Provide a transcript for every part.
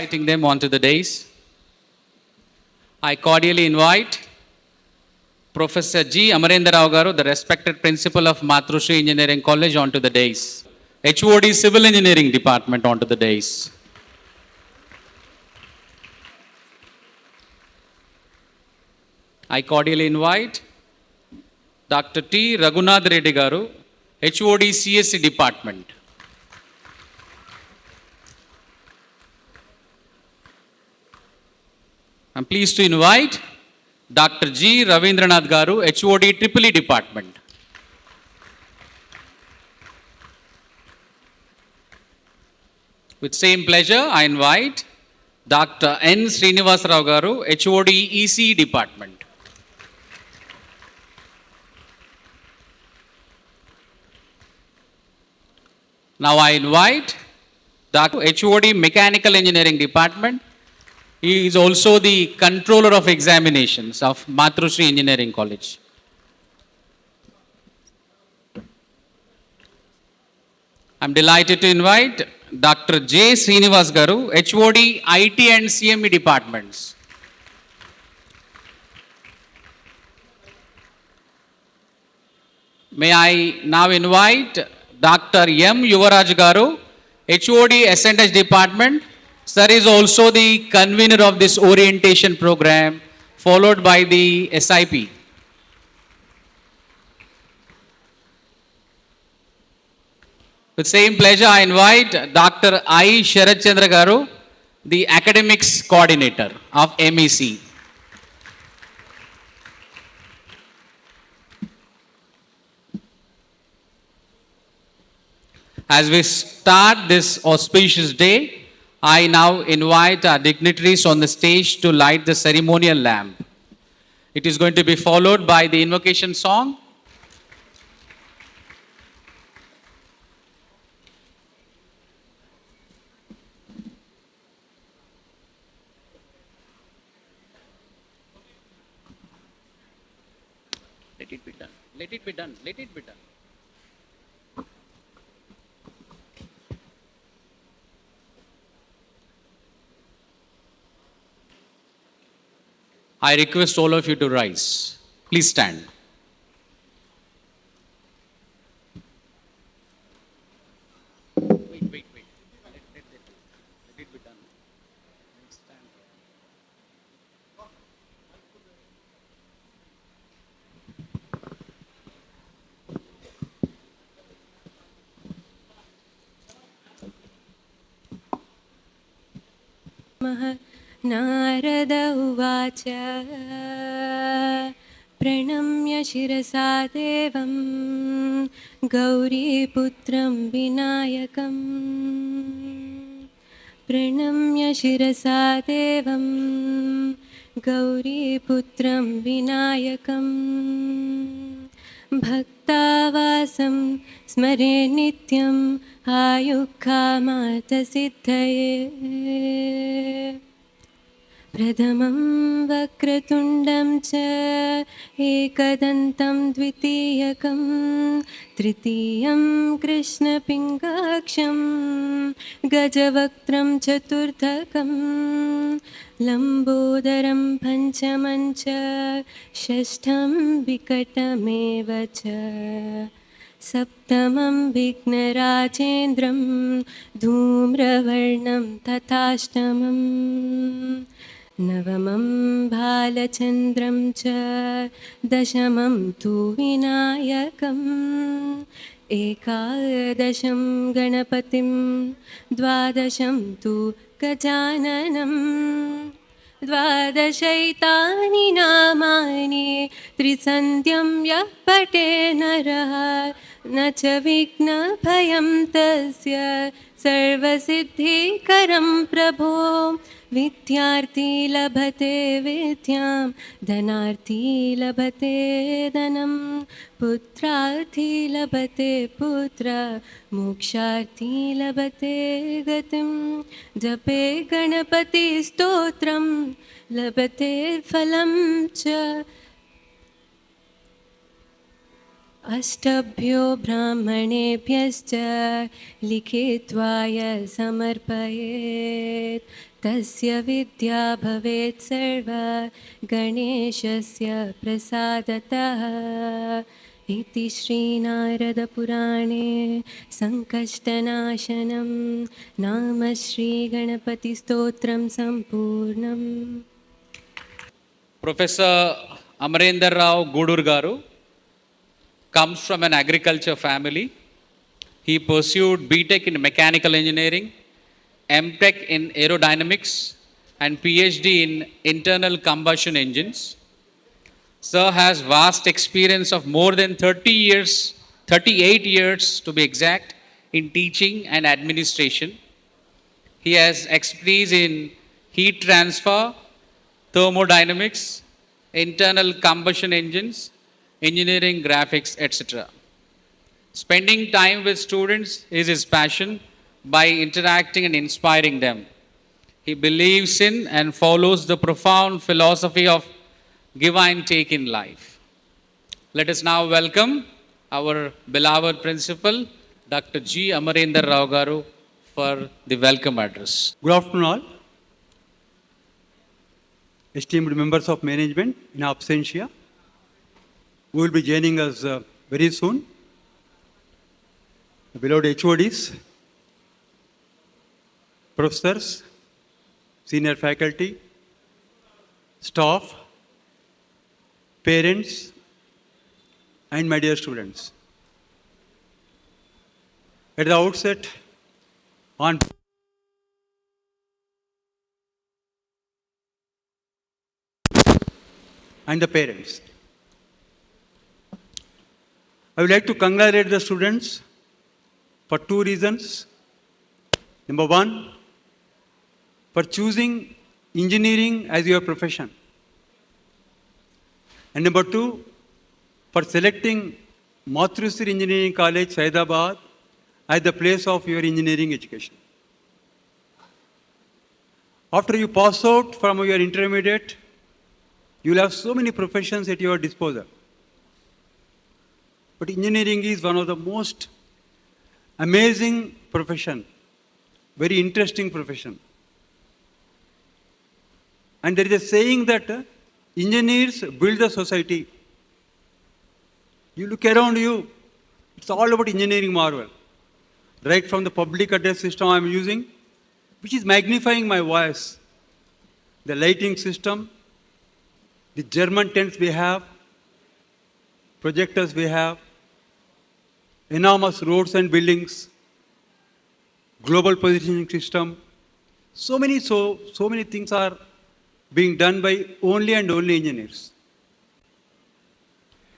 Inviting them onto the dais, I cordially invite Professor G. Amarendra Rao Garu, the respected principal of Matrushri Engineering College, onto the dais. HOD Civil Engineering Department onto the dais. I cordially invite Dr. T. Raghunath Reddy Garu, HOD CSE Department. I'm pleased to invite Dr. G. Ravindranath Garu, HOD EEE Department. With same pleasure, I invite Dr. N. Srinivas Rao Garu, HOD ECE Department. Now I invite Dr. HOD Mechanical Engineering Department. He is also the controller of examinations of Matrushri Engineering College. I'm delighted to invite Dr. J. Srinivas Garu, HOD IT and CME Departments. May I now invite Dr. M. Yuvaraj Garu, HOD S&H Department. Sir is also the convener of this orientation program, followed by the SIP. With same pleasure, I invite Dr. I. Sharad Chandra Garu, the academics coordinator of MEC. As we start this auspicious day, I now invite our dignitaries on the stage to light the ceremonial lamp. It is going to be followed by the invocation song. Let it be done. Let it be done. Let it be done. I request all of you to rise. Please stand. Wait. Let it be done. Stand. Narad उवाच प्रणम्य शिरसा देवं गौरीपुत्रं विनायकं प्रणम्य शिरसा देवं गौरीपुत्रं विनायकं भक्तावासं स्मरे नित्यम् आयुःकामार्थसिद्धये प्रथमं वक्रतुण्डं च एकदन्तं द्वितीयकं तृतीयं कृष्णपिङ्गाक्षं गजवक्त्रं चतुर्थकं लम्बोदरं पञ्चमं च षष्ठं विकटमेव च सप्तमं विघ्नराजेन्द्रं धूम्रवर्णं तथाष्टमम् नवमं बालचन्द्रं च दशमं तु विनायकम् एकादशं गणपतिं द्वादशं तु गजाननं द्वादशैतानि नामानि त्रिसन्ध्यं यः पठे नरः न च विघ्नभयं तस्य सर्वसिद्धिकरं प्रभो विद्यार्थी लभते विद्यां धनार्थी लभते धनं पुत्रार्थी लभते पुत्र मोक्षार्थी लभते गतिं जपे गणपतिस्तोत्रं लभते फलं च अष्टभ्यो ब्राह्मणेभ्यश्च लिखित्वा य समर्पयेत् तस्य विद्या भवेत् सर्वा गणेशस्य प्रसादतः इति श्रीनारदपुराणे सङ्कष्टनाशनं नाम श्रीगणपतिस्तोत्रं सम्पूर्णम्. Professor Amarendra Rao Gudur Garu comes from an agriculture family. He pursued BTech in mechanical engineering, MTech in aerodynamics, and PhD in internal combustion engines. Sir has vast experience of more than 30 years, 38 years to be exact, in teaching and administration. He has expertise in heat transfer, thermodynamics, internal combustion engines, engineering, graphics, etc. Spending time with students is his passion by interacting and inspiring them. He believes in and follows the profound philosophy of give and take in life. Let us now welcome our beloved principal, Dr. G. Amarendra Rao Garu, for the welcome address. Good afternoon all. Esteemed members of management in absentia, who will be joining us very soon. Beloved HODs, professors, senior faculty, staff, parents, and my dear students. At the outset, on and the parents, I would like to congratulate the students for two reasons. Number one, for choosing engineering as your profession. And number two, for selecting Mathrusri Engineering College, Hyderabad as the place of your engineering education. After you pass out from your intermediate, you will have so many professions at your disposal. But engineering is one of the most amazing profession, very interesting profession. And there is a saying that engineers build the society. You look around you, it's all about engineering marvel. Right from the public address system I am using, which is magnifying my voice, the lighting system, the German tents we have, projectors we have, enormous roads and buildings, global positioning system. So many things are being done by only and only engineers.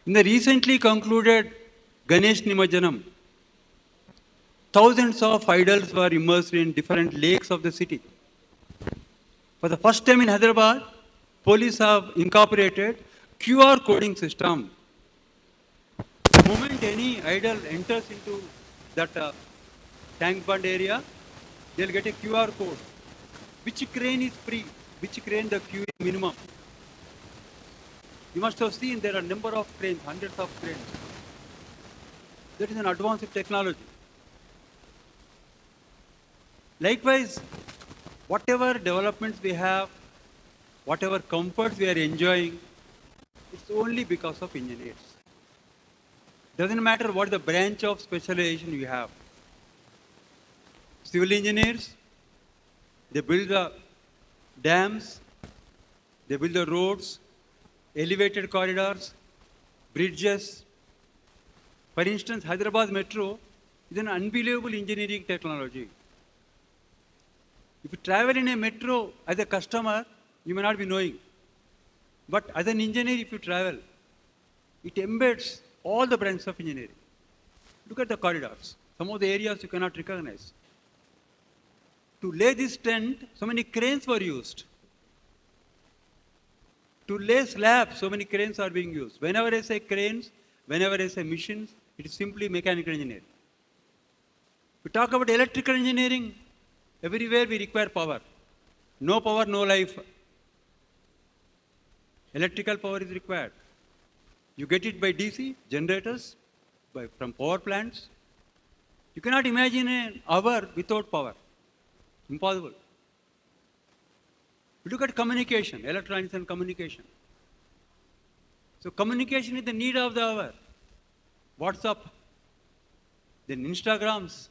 In the recently concluded Ganesh Nimajanam, thousands of idols were immersed in different lakes of the city. For the first time in Hyderabad, police have incorporated QR coding system. The moment any idol enters into that tank bund area, they'll get a QR code. Which crane is free? Which crane the queue is minimum? You must have seen there are a number of cranes, hundreds of cranes. That is an advanced technology. Likewise, whatever developments we have, whatever comforts we are enjoying, it's only because of engineers. Doesn't matter what the branch of specialization you have. Civil engineers, they build the dams, they build the roads, elevated corridors, bridges. For instance, Hyderabad Metro is an unbelievable engineering technology. If you travel in a metro as a customer, You may not be knowing. But as an engineer, if you travel, it embeds all the branches of engineering. Look at the corridors. Some of the areas you cannot recognize. To lay this tent, so many cranes were used. To lay slabs, so many cranes are being used. Whenever I say cranes, whenever I say machines, it is simply mechanical engineering. We talk about electrical engineering. Everywhere we require power. No power, no life. Electrical power is required. You get it by DC, generators, from power plants. You cannot imagine an hour without power. Impossible. We look at communication, electronics and communication. So communication is the need of the hour. WhatsApp, then Instagrams.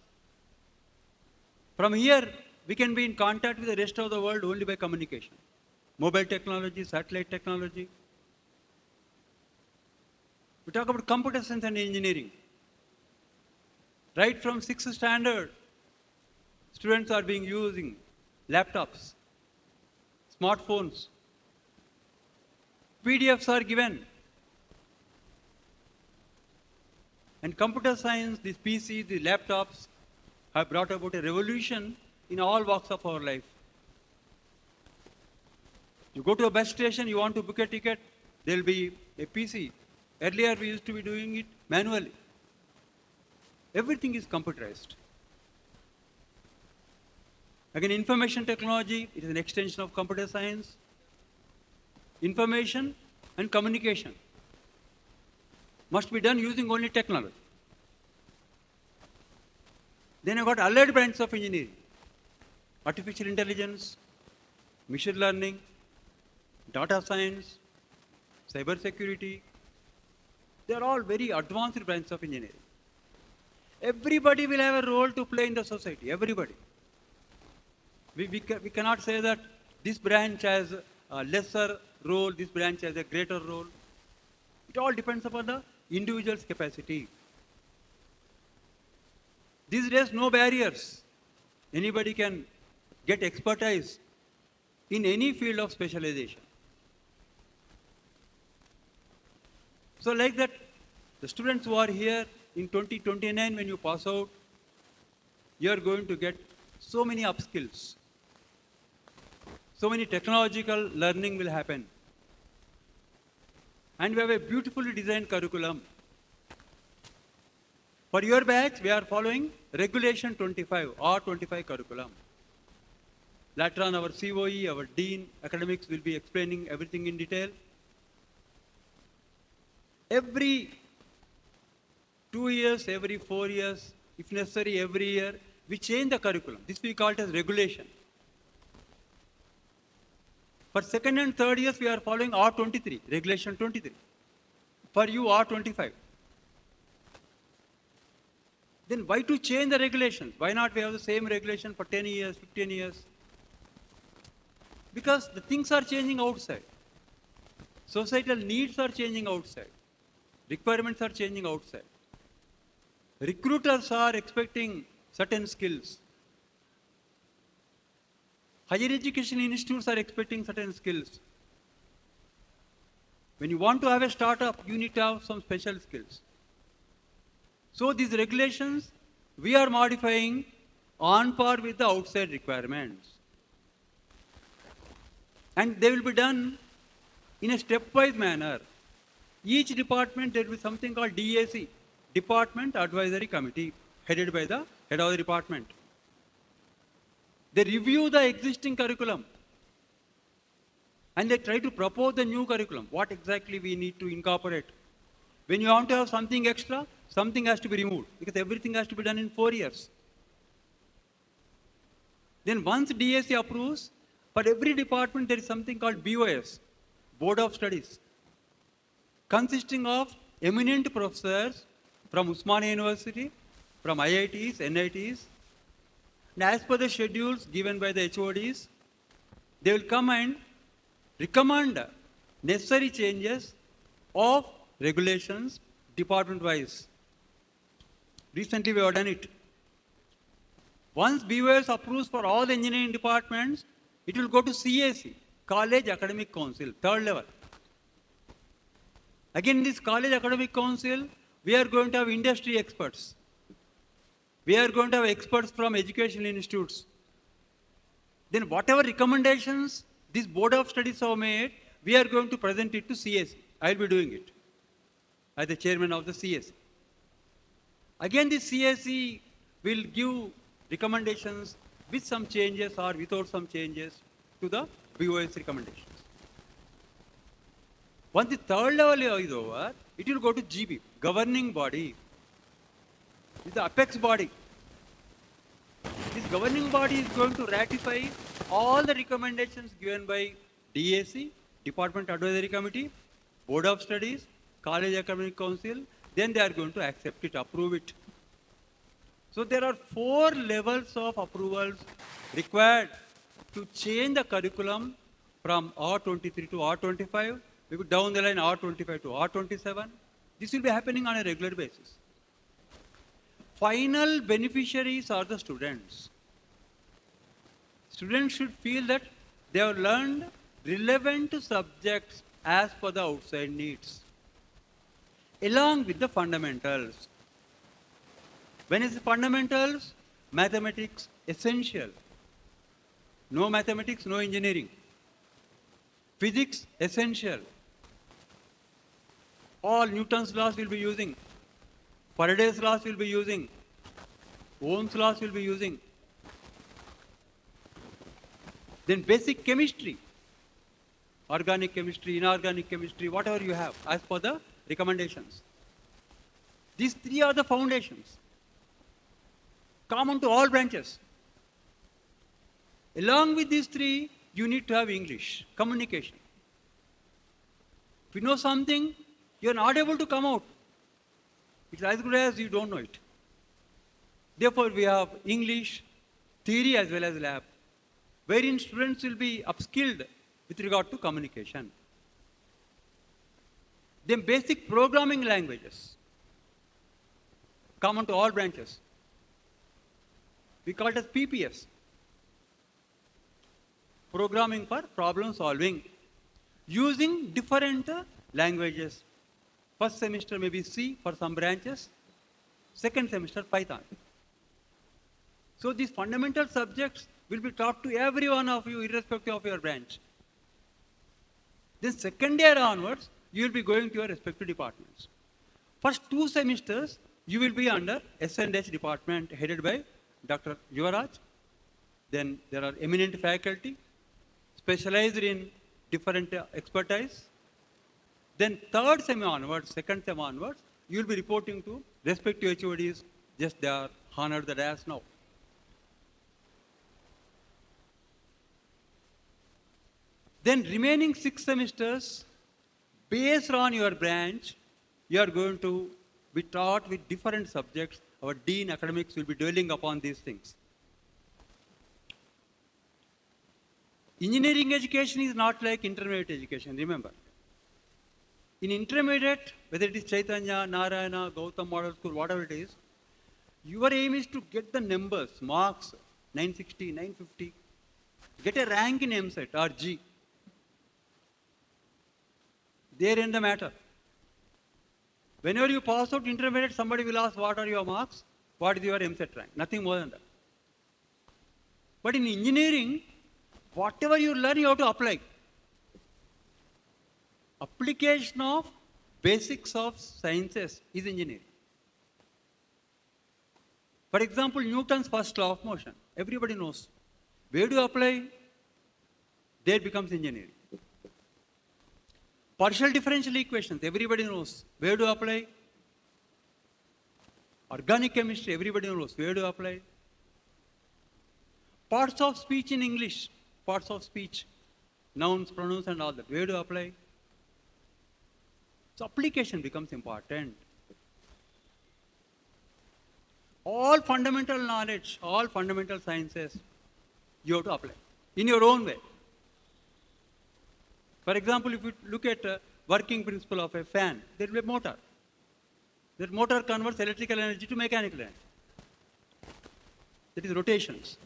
From here, we can be in contact with the rest of the world only by communication. Mobile technology, satellite technology. We talk about computer science and engineering. Right from 6th standard, students are being using laptops, smartphones. PDFs are given. And computer science, these PCs, the laptops have brought about a revolution in all walks of our life. You go to a bus station, you want to book a ticket, there will be a PC. Earlier we used to be doing it manually. Everything is computerized. Again, information technology, it is an extension of computer science. Information and communication must be done using only technology. Then I've got allied branches of engineering. Artificial intelligence, machine learning, data science, cyber security. They are all very advanced branches of engineering. Everybody will have a role to play in the society, everybody. We cannot say that this branch has a lesser role, this branch has a greater role. It all depends upon the individual's capacity. These days, no barriers. Anybody can get expertise in any field of specialization. So like that, the students who are here in 2029, when you pass out, you are going to get so many upskills. So many technological learning will happen. And we have a beautifully designed curriculum. For your batch, we are following Regulation 25, R25 curriculum. Later on, our COE, our Dean, academics will be explaining everything in detail. Every 2 years, every 4 years, if necessary, every year, we change the curriculum. This we call it as regulation. For second and third years, we are following R23, Regulation 23. For you, R25. Then why to change the regulations? Why not we have the same regulation for 10 years, 15 years? Because the things are changing outside. Societal needs are changing outside. Requirements are changing outside. Recruiters are expecting certain skills. Higher education institutes are expecting certain skills. When you want to have a startup, you need to have some special skills. So these regulations, we are modifying on par with the outside requirements. And they will be done in a stepwise manner. Each department, there will be something called DAC, Department Advisory Committee, headed by the head of the department. They review the existing curriculum and they try to propose the new curriculum, what exactly we need to incorporate. When you want to have something extra, something has to be removed because everything has to be done in 4 years. Then once DAC approves, for every department there is something called BOS, Board of Studies, consisting of eminent professors from Osmania University, from IITs, NITs, and as per the schedules given by the HODs, they will come and recommend necessary changes of regulations department-wise. Recently we have done it. Once BOS approves for all the engineering departments, it will go to CAC, College Academic Council, third level. Again, this College Academic Council, we are going to have industry experts. We are going to have experts from educational institutes. Then whatever recommendations this Board of Studies have made, we are going to present it to CSE. I will be doing it as the chairman of the CSE. Again, the CSE will give recommendations with some changes or without some changes to the BOS recommendations. Once the third level is over, it will go to GB, governing body. It is the apex body. This governing body is going to ratify all the recommendations given by DAC, Department Advisory Committee, Board of Studies, College Academic Council. Then they are going to accept it, approve it. So there are 4 levels of approvals required to change the curriculum from R23 to R25, maybe down the line R25 to R27. This will be happening on a regular basis. Final beneficiaries are the students. Students should feel that they have learned relevant subjects as per the outside needs, along with the fundamentals. When is fundamentals? Mathematics essential. No mathematics, no engineering. Physics essential. All Newton's laws will be using. Faraday's laws will be using. Ohm's laws will be using. Then basic chemistry. Organic chemistry, inorganic chemistry, whatever you have as per the recommendations. These 3 are the foundations. Common to all branches. Along with these 3, you need to have English, communication. If you know something, you are not able to come out. It's as good as you don't know it. Therefore, we have English, theory as well as lab, wherein students will be upskilled with regard to communication. Then basic programming languages, common to all branches. We call it as PPS. Programming for problem solving, using different languages. First semester may be C for some branches, second semester Python. So these fundamental subjects will be taught to every one of you irrespective of your branch. Then second year onwards, you will be going to your respective departments. First 2 semesters, you will be under S&H department headed by Dr. Yuvaraj. Then there are eminent faculty specialized in different expertise. Then third sem onwards, second sem onwards, you will be reporting to respective HODs, just they are honored the dais now. Then remaining 6 semesters, based on your branch, you are going to be taught with different subjects. Our Dean Academics will be dwelling upon these things. Engineering education is not like intermediate education, remember. In intermediate, whether it is Chaitanya, Narayana, Gautam Model School, whatever it is, your aim is to get the numbers, marks, 960, 950, get a rank in MSET or G. There in the matter. Whenever you pass out intermediate, somebody will ask, what are your marks? What is your MSET rank? Nothing more than that. But in engineering, whatever you learn, you have to apply. Application of basics of sciences is engineering. For example, Newton's first law of motion. Everybody knows. Where do you apply? There becomes engineering. Partial differential equations, everybody knows. Where do you apply? Organic chemistry, everybody knows. Where do you apply? Parts of speech in English, parts of speech, nouns, pronouns and all that. Where do you apply? So application becomes important. All fundamental knowledge, all fundamental sciences, you have to apply in your own way. For example, if you look at a working principle of a fan, there will be a motor. That motor converts electrical energy to mechanical energy. That is rotations.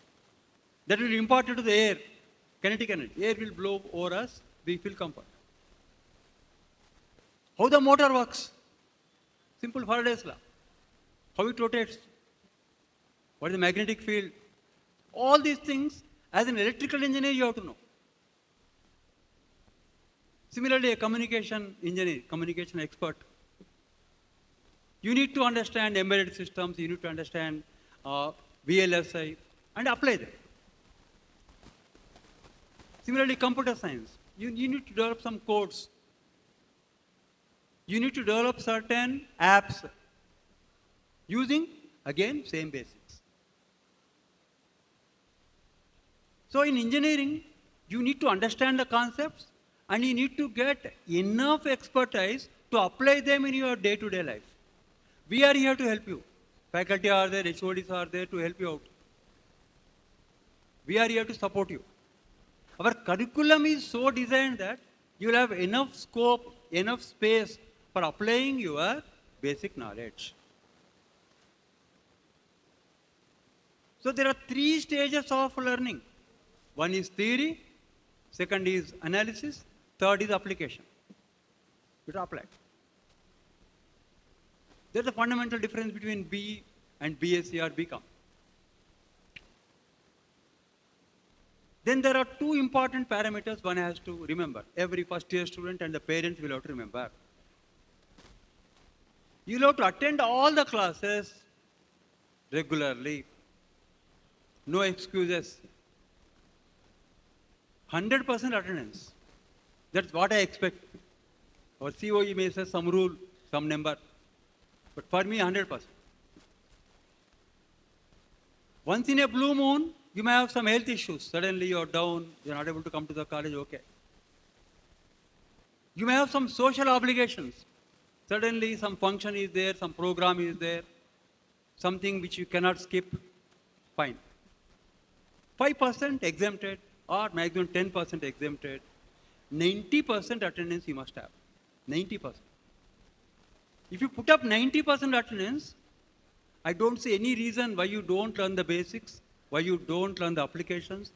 That will be imparted to the air Kinetic energy. Air will blow over us, we feel comfort. How the motor works? Simple Faraday's law. How it rotates? What is the magnetic field? All these things, as an electrical engineer, you have to know. Similarly, a communication engineer, communication expert, you need to understand embedded systems, you need to understand VLSI, and apply them. Similarly, computer science, you need to develop some codes. You need to develop certain apps using, again, same basics. So in engineering, you need to understand the concepts and you need to get enough expertise to apply them in your day-to-day life. We are here to help you. Faculty are there, HODs are there to help you out. We are here to support you. Our curriculum is so designed that you will have enough scope, enough space for applying your basic knowledge. So there are 3 stages of learning. One is theory, second is analysis, third is application. You apply. There's a fundamental difference between B and BSc or BCom. Then there are 2 important parameters one has to remember. Every first year student and the parents will have to remember. You will have to attend all the classes regularly. No excuses. 100% attendance. That's what I expect. Our COE may say some rule, some number. But for me, 100%. Once in a blue moon, you may have some health issues. Suddenly you're down, you're not able to come to the college, okay. You may have some social obligations. Suddenly some function is there, some program is there, something which you cannot skip, fine. 5% exempted or maximum 10% exempted. 90% attendance you must have. 90%. If you put up 90% attendance, I don't see any reason why you don't learn the basics, why you don't learn the applications,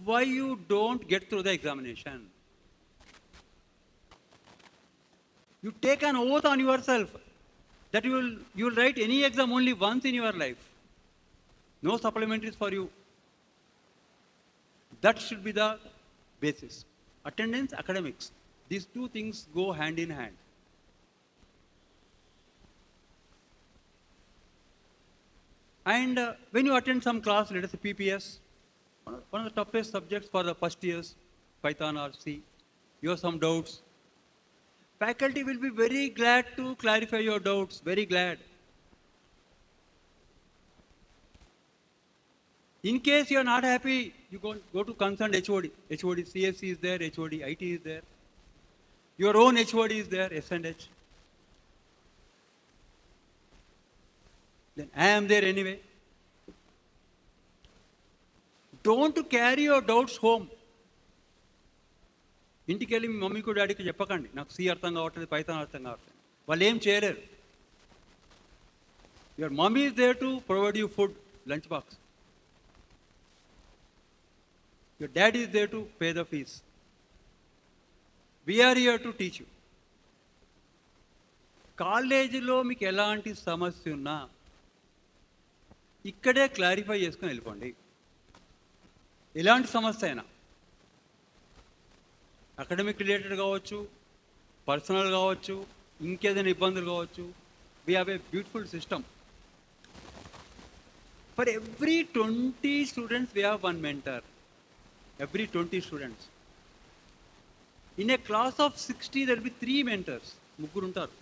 why you don't get through the examination. You take an oath on yourself that you will write any exam only once in your life. No supplementaries for you. That should be the basis. Attendance, academics. These 2 things go hand in hand. And when you attend some class, let us say PPS, one of the toughest subjects for the first years, Python or C, you have some doubts. Faculty will be very glad to clarify your doubts, very glad. In case you are not happy, you go to concerned HOD. HOD CSC is there, HOD IT is there. Your own HOD is there, S&H. Then I am there anyway. Don't carry your doubts home. ఇంటికి వెళ్ళి మీ మమ్మీకి డాడీకి చెప్పకండి నాకు C అర్థం కావట్లేదు Python అర్థం కావట్లేదు వాళ్ళు ఏం చేయలేరు. Your mummy is there to provide you food lunch box. Your daddy is there to pay the fees. We're here to teach you. కాలేజీలో మీకు ఎలాంటి సమస్య ఉన్నా ఇక్కడే క్లారిఫై చేసుకొని వెళ్ళిపోండి. ఎలాంటి సమస్య అయినా అకాడమిక్ రిలేటెడ్ కావచ్చు, పర్సనల్ కావచ్చు, ఇంకేదైనా ఇబ్బందులు కావచ్చు. We have a beautiful system. For every 20 students we have 1 mentor. Every 20 students. In a class of 60 there be 3 mentors. 3 ఉంటారు.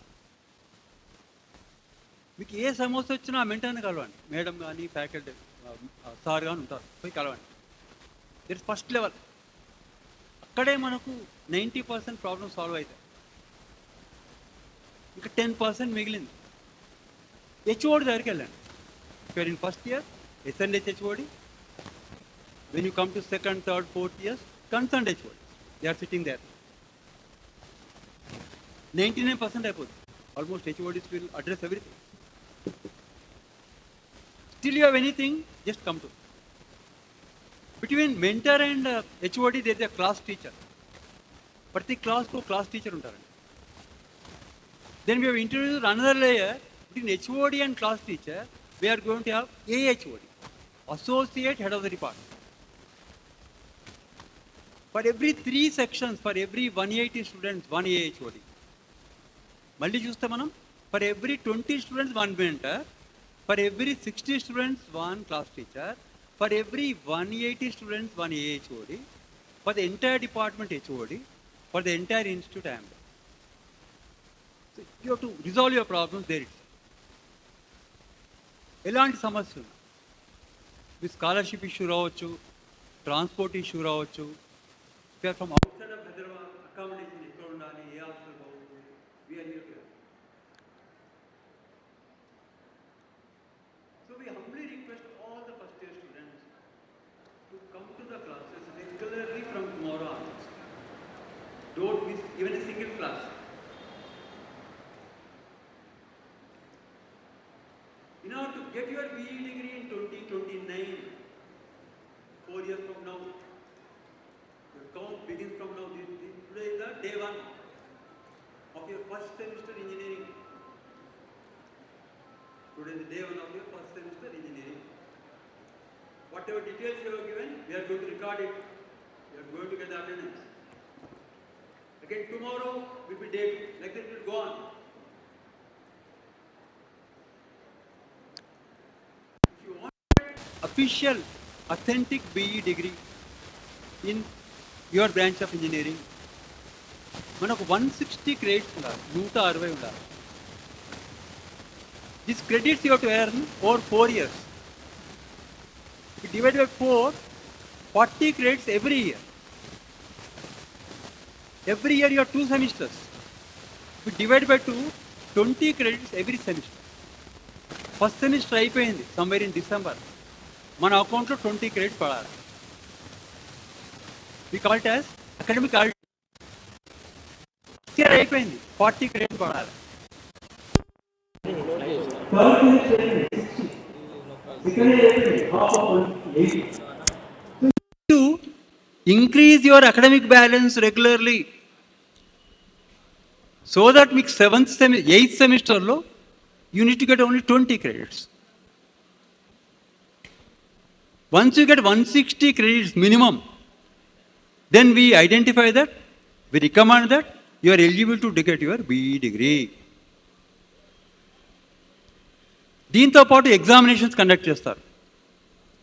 మీకు ఏ సమస్య వచ్చినా ఆ మెంటర్ని కలవండి. మేడం కానీ ఫ్యాకల్టీ సార్ కానీ ఉంటారు, పోయి కలవండి. That is first level. అక్కడే మనకు 90% ప్రాబ్లమ్ సాల్వ్ అవుతాయి. ఇక 10% మిగిలింది. హెచ్ఓడి దగ్గరికి వెళ్ళండి. If in first year S and H HOD, when you come to second, third, fourth years concern HOD, they are sitting there. 99% అయిపోతుంది. Almost HODs will address everything. Still you have anything, just come to. Between mentor and HOD, there is a class teacher. ప్రతి క్లాస్కు class teacher ఉంటారండి. Then we have introduced another layer between HOD and class teacher. We are going to have AHOD, Associate Head of the Department. For every 3 sections, for every 180 students, 1 AHOD. మళ్ళీ చూస్తే మనం, for every 20 students, 1 mentor. For every 60 students, 1 class teacher. For every 180 students, 1 AHOD. For the entire department, HOD. For the entire institute, I am there. So you have to resolve your problems there itself. ఎలాంటి సమస్యలు, మీ scholarship issue రావచ్చు, transport issue రావచ్చు, from outside of Hyderabad, accommodation ఎక్కడ ఉండాలి, ఏ hostel బాగుంటుంది, we're here to help. So we humbly request all the first year students to come to the classes regularly from tomorrow on. Don't miss even a single class. In order to get your BE degree in 2029, 4 years from now, your count begins from now. Today is the day 1 of your first semester engineering. Today is the day 1 of your first semester engineering. Whatever details you have given, we are going to record it. We are going to get the attendance. Again, tomorrow will be day 2. Like that, it will go on. If you want official, authentic BE degree in your branch of engineering, మనకు 160 credits ఉండాలి, 160 ఉండాలి. These credits you have to earn over 4 years. If you divide by 4, 40 credits every year. Every year you have 2 semesters. If you divide by 2, 20 credits every semester. First semester అయిపోయింది somewhere in December. మన అకౌంట్లో 20 credits పడాలి. We call it as academic holiday. Year అయిపోయింది, 40 credits పడాలి. To increase your academic balance regularly, so that మీకు 8th సెమిస్టర్లో you need to get only 20 credits. Once you get 160 credits minimum, then we identify that, we recommend that you are eligible to get your BE degree. దీంతో పాటు examinations conduct చేస్తారు.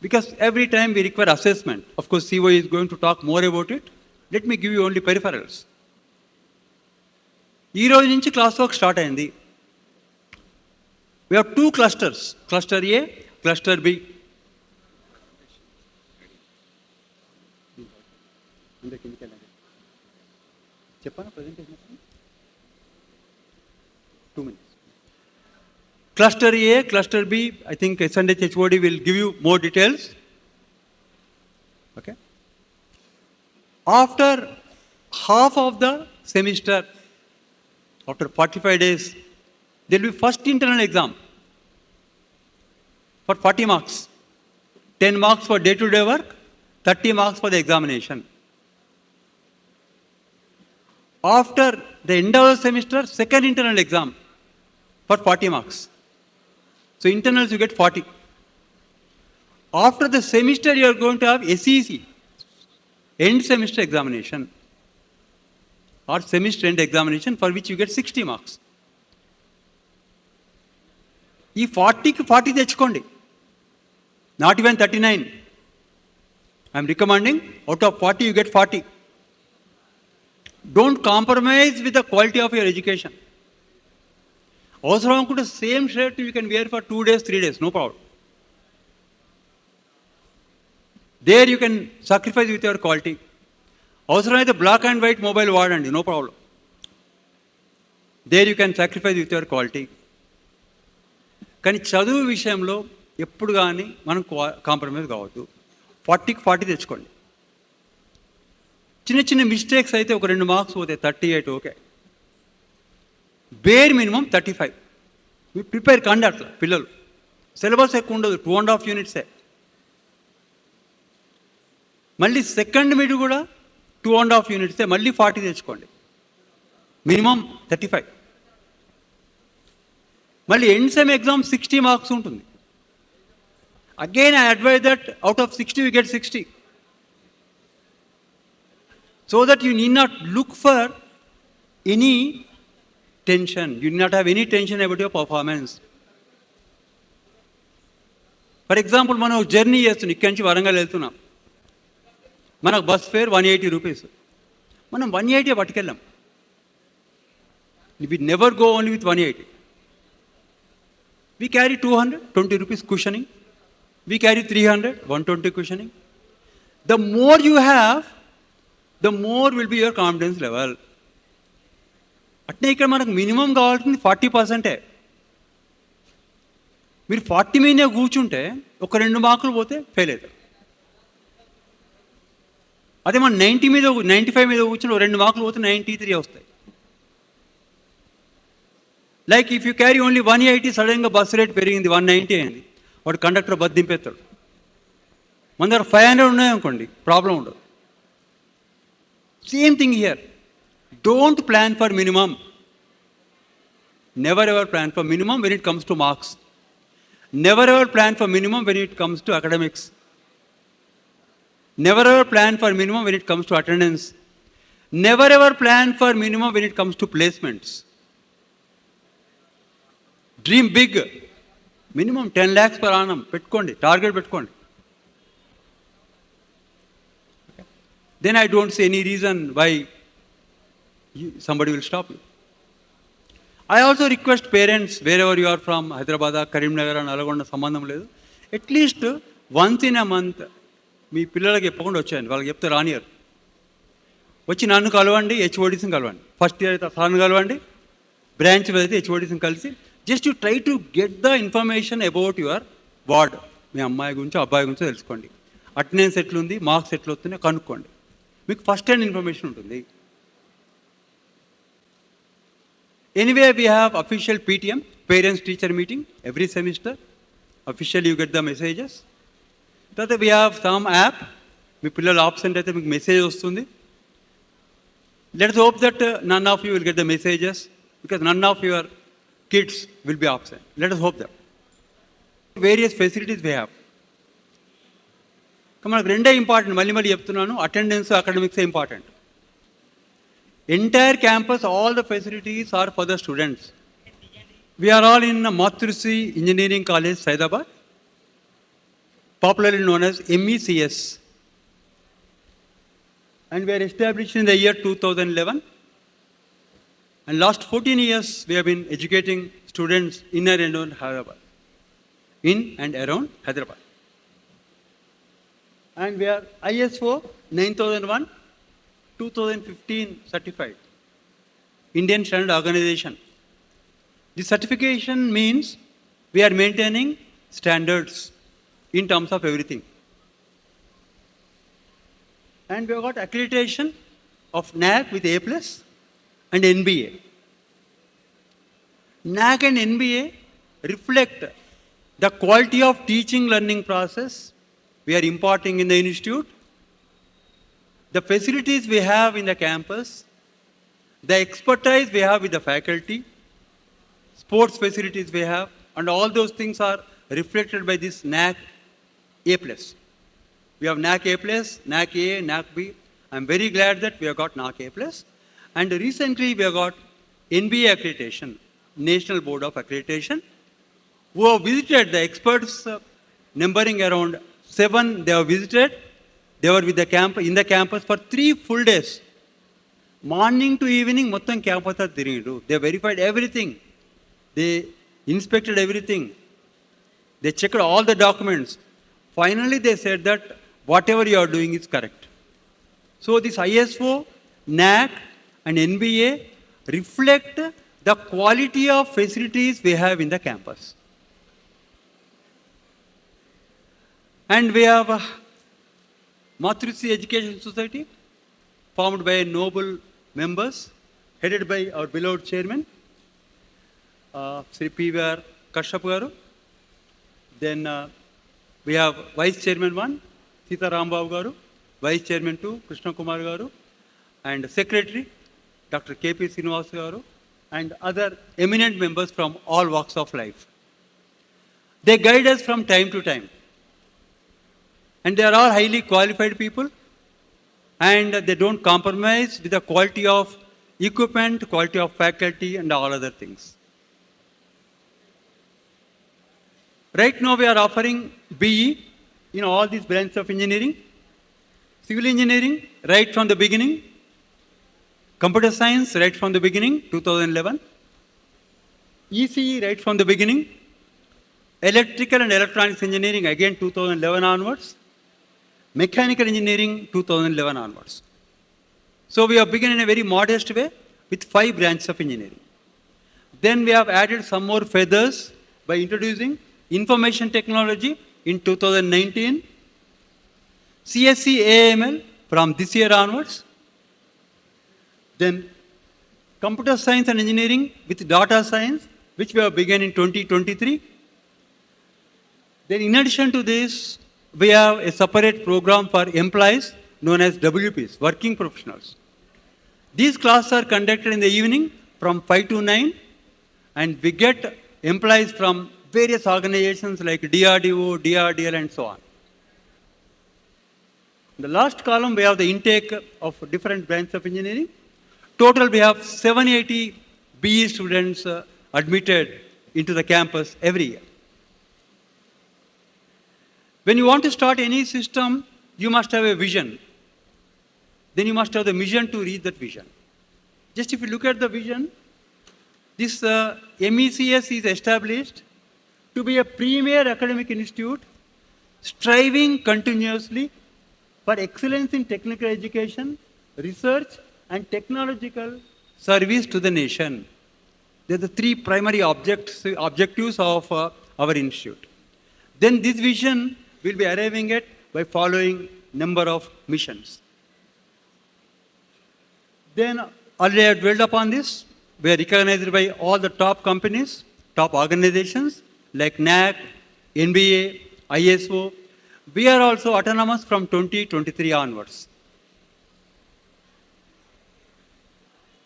Because every time we require assessment. Of course, COE is going to talk more about it. Let me give you only peripherals. ఈ రోజు నుంచి class work start అయింది. We have 2 clusters, cluster A, cluster B. చెప్పాను presentation 2 minutes. Cluster A, cluster B, I think SNH HOD will give you more details. Okay. After half of the semester, after 45 days, there will be first internal exam for 40 marks. 10 marks for day-to-day work, 30 marks for the examination. After the end of the semester, second internal exam for 40 marks. So internals you get 40. After the semester you are going to have SEC, end semester examination, or semester end examination, for which you get 60 marks. ఈ 40కి 40 తెచ్చుకోండి, not even 39. I am recommending out of 40 you get 40. Don't compromise with the quality of your education. అవసరం అనుకుంటే same shirt you can wear for 2 days, 3 days, no problem. There you can sacrifice with your quality. అవసరమైతే black and white mobile వాడండి, no problem. There you can sacrifice with your quality. కానీ చదువు విషయంలో ఎప్పుడు కానీ మనం కాంప్రమైజ్ కావద్దు. 40కి 40 తెచ్చుకోండి. చిన్న చిన్న మిస్టేక్స్ అయితే ఒక 2 మార్క్స్ పోతాయి, 38 ఓకే. Bear minimum 35. ప్రిపేర్ కండి అట్లా. పిల్లలు సిలబస్ ఎక్కువ ఉండదు, 2.5 units. మళ్ళీ సెకండ్ మిడ్ కూడా 2.5 యూనిట్స్ మళ్ళీ 40 తెచ్చుకోండి, మినిమం 35. మళ్ళీ ఎండ్ సెమ్ ఎగ్జామ్ 60 మార్క్స్ ఉంటుంది. Again I advise that out of 60 you get 60, so that you need not look for any tension, you need not have any tension about your performance. For example మనం journey చేస్తున్నాం, ఇక్కడి నుంచి వరంగల్ వెళ్తున్నాం, మనకు bus fair 180 rupees, మనం 180 పట్టుకెళ్ళాం. We never go only with 180. We carry 220 rupees cushioning. We carry 300, 120 cushioning. The more you have, the more will be your confidence level. అట్నే ఇక్కడ మనకు మినిమం కావాల్సింది 40%. మీరు 40 మీదే కూర్చుంటే ఒక 2 మార్కులు పోతే ఫెయిల్ అవుతారు. అదే మనం 95 మీద కూర్చుని 2 మార్కులు పోతే 93 వస్తాయి. Like if you carry only 180, సడన్గా బస్ రేట్ పెరిగింది 190 అయింది, వాడు కండక్టర్ బస్ దింపేస్తాడు. మన దగ్గర 500 ఉన్నాయనుకోండి, ప్రాబ్లం ఉండదు. Same thing here, don't plan for minimum, never ever plan for minimum when it comes to marks, never ever plan for minimum when it comes to academics, never ever plan for minimum when it comes to attendance, never ever plan for minimum when it comes to placements. Dream big, minimum 10 lakhs per annum పెట్టుకోండి, target పెట్టుకోండి. Then I don't see any reason why somebody will stop you. I also request parents, wherever you are from, Hyderabad, Karimnagar, Nalgonda సంబంధం లేదు, at least once in a month మీ పిల్లలకి చెప్పకుండా వచ్చేయండి. వాళ్ళకి చెప్తే రానియర్, వచ్చి నన్ను కలవండి, హెచ్ఓడిస్ని కలవండి. ఫస్ట్ ఇయర్ అయితే సార్ని కలవండి, బ్రాంచ్ అయితే హెచ్ఓడిస్ని కలిసి just you try to get the information about your ward. మీ అమ్మాయి గురించి అబ్బాయి గురించి తెలుసుకోండి, అటెండెన్స్ ఎట్లుంది, మార్క్స్ ఎట్లా వస్తున్నాయో కనుక్కోండి, మీకు ఫస్ట్ హ్యాండ్ ఇన్ఫర్మేషన్ ఉంటుంది. Anyway we have official PTM, parents teacher meeting every semester. Official you get the messages. తర్వాత వీ హ్యావ్ సమ్ యాప్, మీ పిల్లలు ఆబ్సెంట్ అయితే మీకు మెసేజ్ వస్తుంది. Let's hope that none of you will get the messages because none of your kids will be absent. Let us hope that. Various facilities we have. మనకు రెండే important, మళ్ళీ చెప్తున్నాను, attendance, academics important. Entire campus, all the facilities are for the students. We are all in Matrushi Engineering College, Hyderabad, popularly known as MECS. And we are established in the year 2011. And last 14 years, we have been educating students in and around Hyderabad. And we are ISO 9001, 2015 certified, Indian Standard Organization. This certification means we are maintaining standards in terms of everything. And we have got accreditation of NAAC with A+ and NBA. NAAC and NBA reflect the quality of teaching learning process we are imparting in the institute, the facilities we have in the campus, the expertise we have with the faculty, sports facilities we have, and all those things are reflected by this NAAC A+. We have NAAC A+, NAAC A, NAAC B. I'm very glad that we have got NAAC A+. And recently we have got NBA accreditation, National Board of Accreditation, who have visited the experts, numbering around 7. They have visited. They were with the in the campus for 3 full days. Morning to evening, mottam campus tirigiru. They verified everything. They inspected everything. They checked all the documents. Finally, they said that whatever you are doing is correct. So this ISO, NAAC, and NBA reflect the quality of facilities we have in the campus. And we have Matrushi Education Society, formed by noble members, headed by our beloved chairman, Sri P.V.R. Kashyap garu. Then we have Vice Chairman 1, Sita Rambabu garu. Vice Chairman to Krishna Kumar Garu, and Secretary Dr. K.P. Srinivas Garu, and other eminent members from all walks of life. They guide us from time to time. And they are all highly qualified people, and they don't compromise with the quality of equipment, quality of faculty, and all other things. Right now we are offering BE in all these branches of engineering, civil engineering right from the beginning, computer science right from the beginning, 2011, ECE right from the beginning, electrical and electronics engineering again 2011 onwards, mechanical engineering 2011 onwards. So we have begun in a very modest way with 5 branches of engineering. Then we have added some more feathers by introducing information technology in 2019, CSE AML from this year onwards, then computer science and engineering with data science, which we have begun in 2023. Then in addition to this, we have a separate program for employees known as WPs, working professionals. These classes are conducted in the evening from 5 to 9, and we get employees from various organizations like DRDO, DRDL, and so on. In the last column, we have the intake of different branches of engineering. Total, we have 780 BE students admitted into the campus every year. When you want to start any system, you must have a vision. Then you must have the mission to reach that vision. Just if you look at the vision, this MECS is established to be a premier academic institute striving continuously for excellence in technical education, research, and technological service to the nation. They are the 3 primary objectives of our institute. Then this vision will be arriving at by following number of missions. Then already I have dwelled upon this. We are recognized by all the top companies, top organizations like NAC, NBA, ISO. We are also autonomous from 2023 onwards.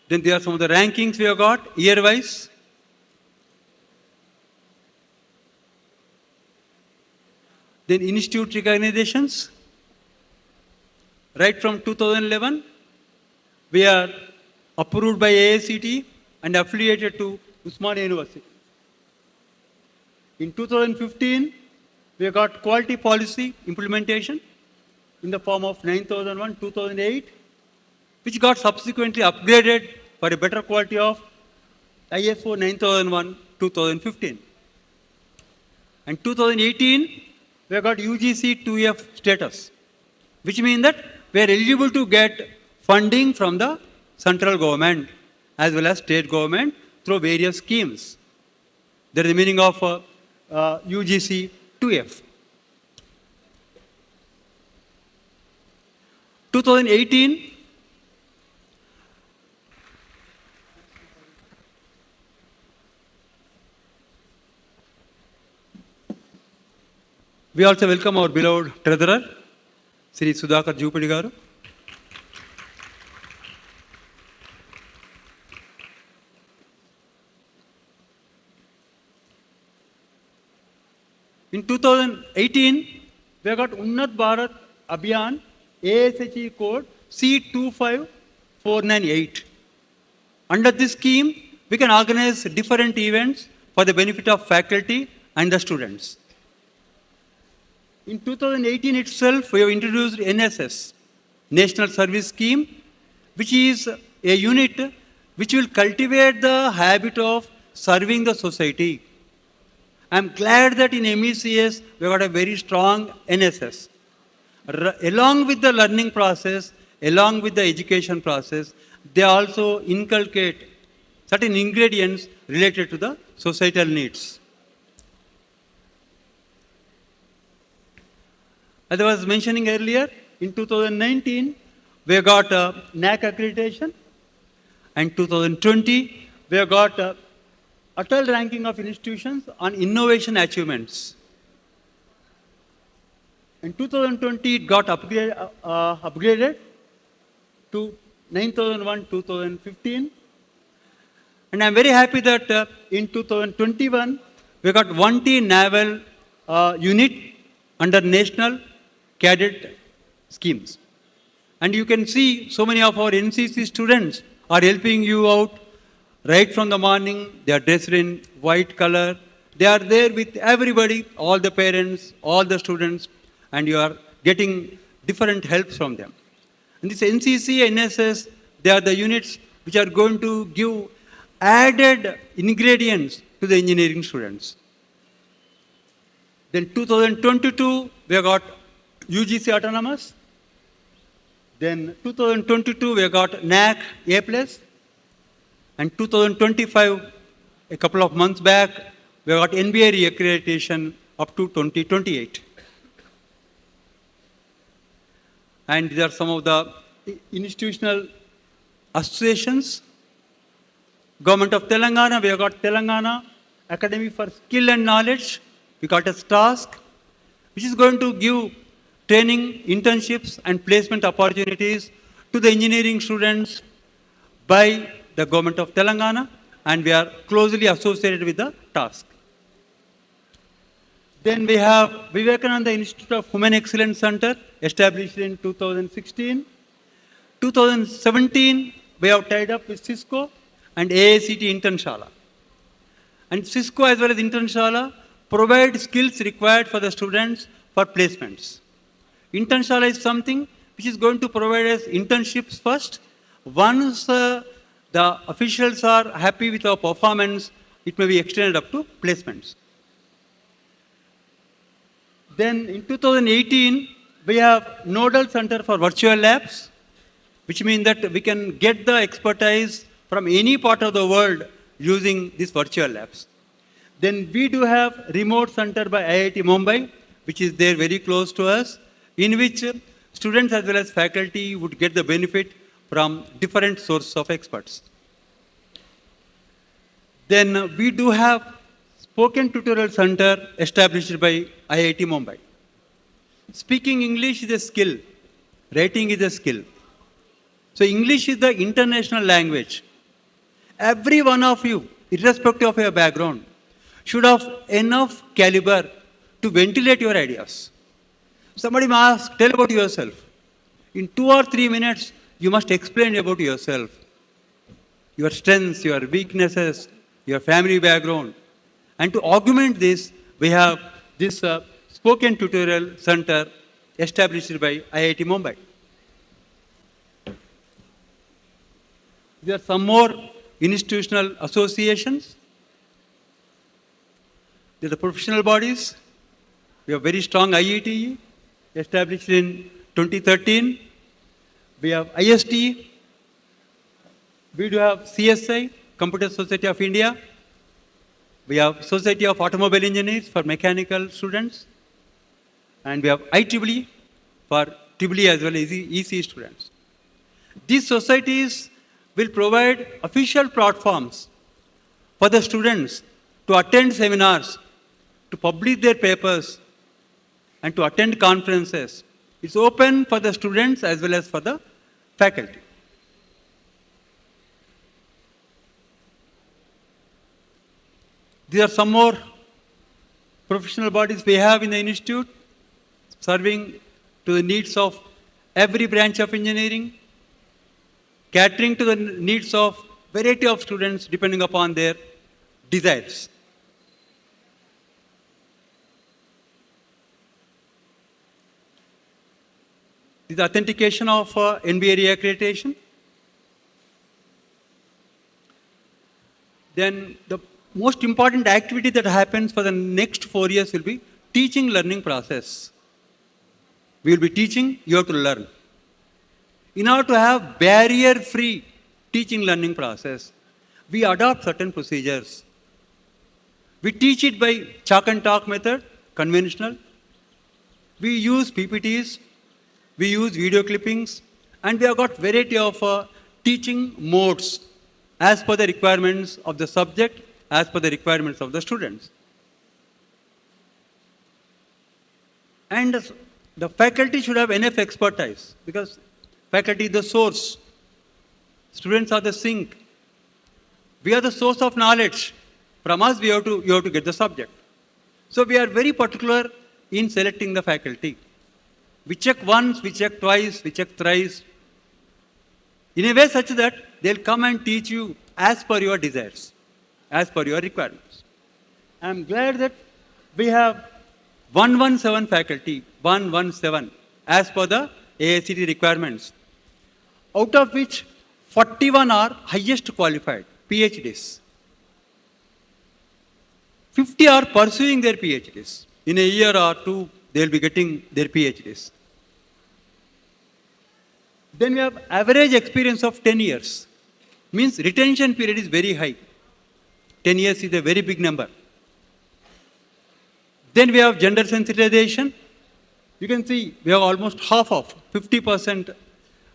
Then there are some of the rankings we have got year-wise. Then institute recognitions. Right from 2011, we are approved by AICTE and affiliated to Usmania University. In 2015, we have got quality policy implementation in the form of 9001, 2008, which got subsequently upgraded for a better quality of ISO 9001, 2015. And 2018, we have got UGC 2F status, which means that we are eligible to get funding from the central government as well as state government through various schemes. That is the meaning of UGC 2F. 2018, we also welcome our beloved treasurer, Sri Sudhakar Jupudi Garu. In 2018, we have got Unnat Bharat Abhiyan ASHE code C25498. Under this scheme, we can organize different events for the benefit of faculty and the students. In 2018 itself, we have introduced NSS, National Service Scheme, which is a unit which will cultivate the habit of serving the society. I am glad that in MECS, we got a very strong NSS. Along with the learning process, along with the education process, they also inculcate certain ingredients related to the societal needs. As I was mentioning earlier, in 2019, we got NAC accreditation, and 2020, we got Atal ranking of institutions on innovation achievements. In 2020, it got upgraded to 9001 2015. And I'm very happy that in 2021, we got 1T naval unit under national cadet schemes. And you can see so many of our NCC students are helping you out right from the morning. They are dressed in white color. They are there with everybody, all the parents, all the students, and you are getting different helps from them. And this NCC, NSS, they are the units which are going to give added ingredients to the engineering students. Then 2022, we have got UGC Autonomous. Then 2022, we have got NAC A+. And 2025, a couple of months back, we have got NBA reaccreditation up to 2028. And these are some of the institutional associations. Government of Telangana, we have got Telangana Academy for Skill and Knowledge. We got a task which is going to give training, internships, and placement opportunities to the engineering students by the government of Telangana, and we are closely associated with the task. Then we have Vivekananda Institute of Human Excellence Center, established in 2016. 2017, we have tied up with Cisco and AICT Internshala. And Cisco as well as Internshala provide skills required for the students for placements. Internshala is something which is going to provide us internships first. Once the officials are happy with our performance, it may be extended up to placements. Then in 2018, we have Nodal Center for Virtual Labs, which means that we can get the expertise from any part of the world using these virtual labs. Then we do have Remote Center by IIT Mumbai, which is there very close to us, in which students as well as faculty would get the benefit from different sources of experts. Then we do have Spoken Tutorial Center established by IIT Mumbai. Speaking English is a skill. Writing is a skill. So English is the international language. Every one of you, irrespective of your background, should have enough caliber to ventilate your ideas. Somebody may ask, tell about yourself. In 2 or 3 minutes, you must explain about yourself. Your strengths, your weaknesses, your family background. And to augment this, we have this Spoken Tutorial Center established by IIT Mumbai. There are some more institutional associations. There are the professional bodies. We have very strong IETE, established in 2013. We have IST. We do have CSI, Computer Society of India. We have Society of Automobile Engineers for mechanical students. And we have IEEE for EEE as well as EC students. These societies will provide official platforms for the students to attend seminars, to publish their papers, and to attend conferences. It's open for the students as well as for the faculty. These are some more professional bodies we have in the institute, serving to the needs of every branch of engineering, catering to the needs of variety of students depending upon their desires. This is authentication of NBA reaccreditation. Then the most important activity that happens for the next 4 years will be teaching learning process. We will be teaching, you have to learn. In order to have barrier-free teaching learning process, we adopt certain procedures. We teach it by chalk and talk method, conventional. We use PPTs, we use video clippings, and we have got variety of teaching modes as per the requirements of the subject, as per the requirements of the students. And The faculty should have enough expertise because faculty is the source. Students are the sink. We are the source of knowledge. From us, you have to get the subject. So we are very particular in selecting the faculty. We check once, we check twice, we check thrice. In a way such that they'll come and teach you as per your desires, as per your requirements. I'm glad that we have 117 faculty, 117, as per the AICTE requirements, out of which 41 are highest qualified, PhDs. 50 are pursuing their PhDs. In a year or two, they'll be getting their PhDs. Then we have average experience of 10 years. Means retention period is very high. 10 years is a very big number. Then we have gender sensitization. You can see we have almost half of 50%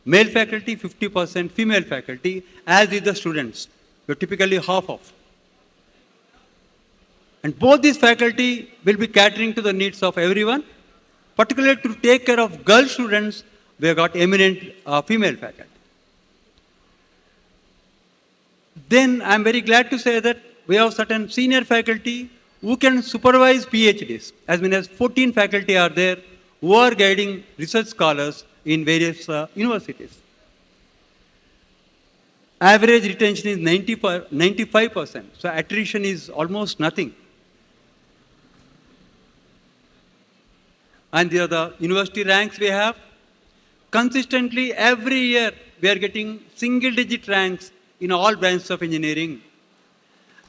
male faculty, 50% female faculty, as is the students. We are typically half of. And both these faculty will be catering to the needs of everyone. Particularly to take care of girl students, we have got eminent female faculty. Then I am very glad to say that we have certain senior faculty who can supervise PhDs. As many as 14 faculty are there who are guiding research scholars in various universities. Average retention is 95%. So attrition is almost nothing. And the other university ranks we have. Consistently, every year, we are getting single-digit ranks in all branches of engineering.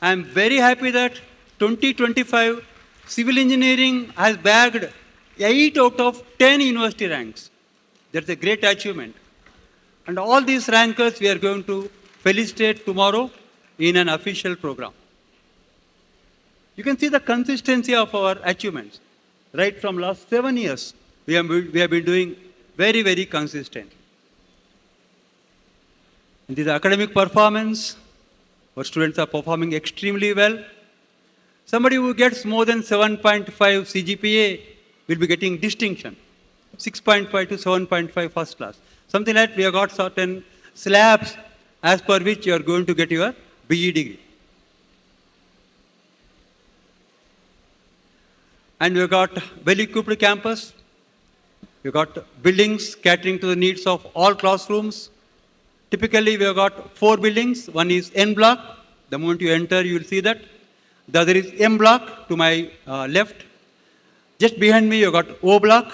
I am very happy that 2025 civil engineering has bagged 8 out of 10 university ranks. That's a great achievement. And all these rankers we are going to felicitate tomorrow in an official program. You can see the consistency of our achievements. Right from last 7 years, we have been doing very, very consistent. In this academic performance, our students are performing extremely well. Somebody who gets more than 7.5 CGPA will be getting distinction. 6.5 to 7.5 first class. Something like we have got certain slabs as per which you are going to get your BE degree. And we have got well-equipped campus. We've got buildings catering to the needs of all classrooms. Typically, we have got 4 buildings. One is N block. The moment you enter, you will see that. The other is M block to my left. Just behind me, you've got O block.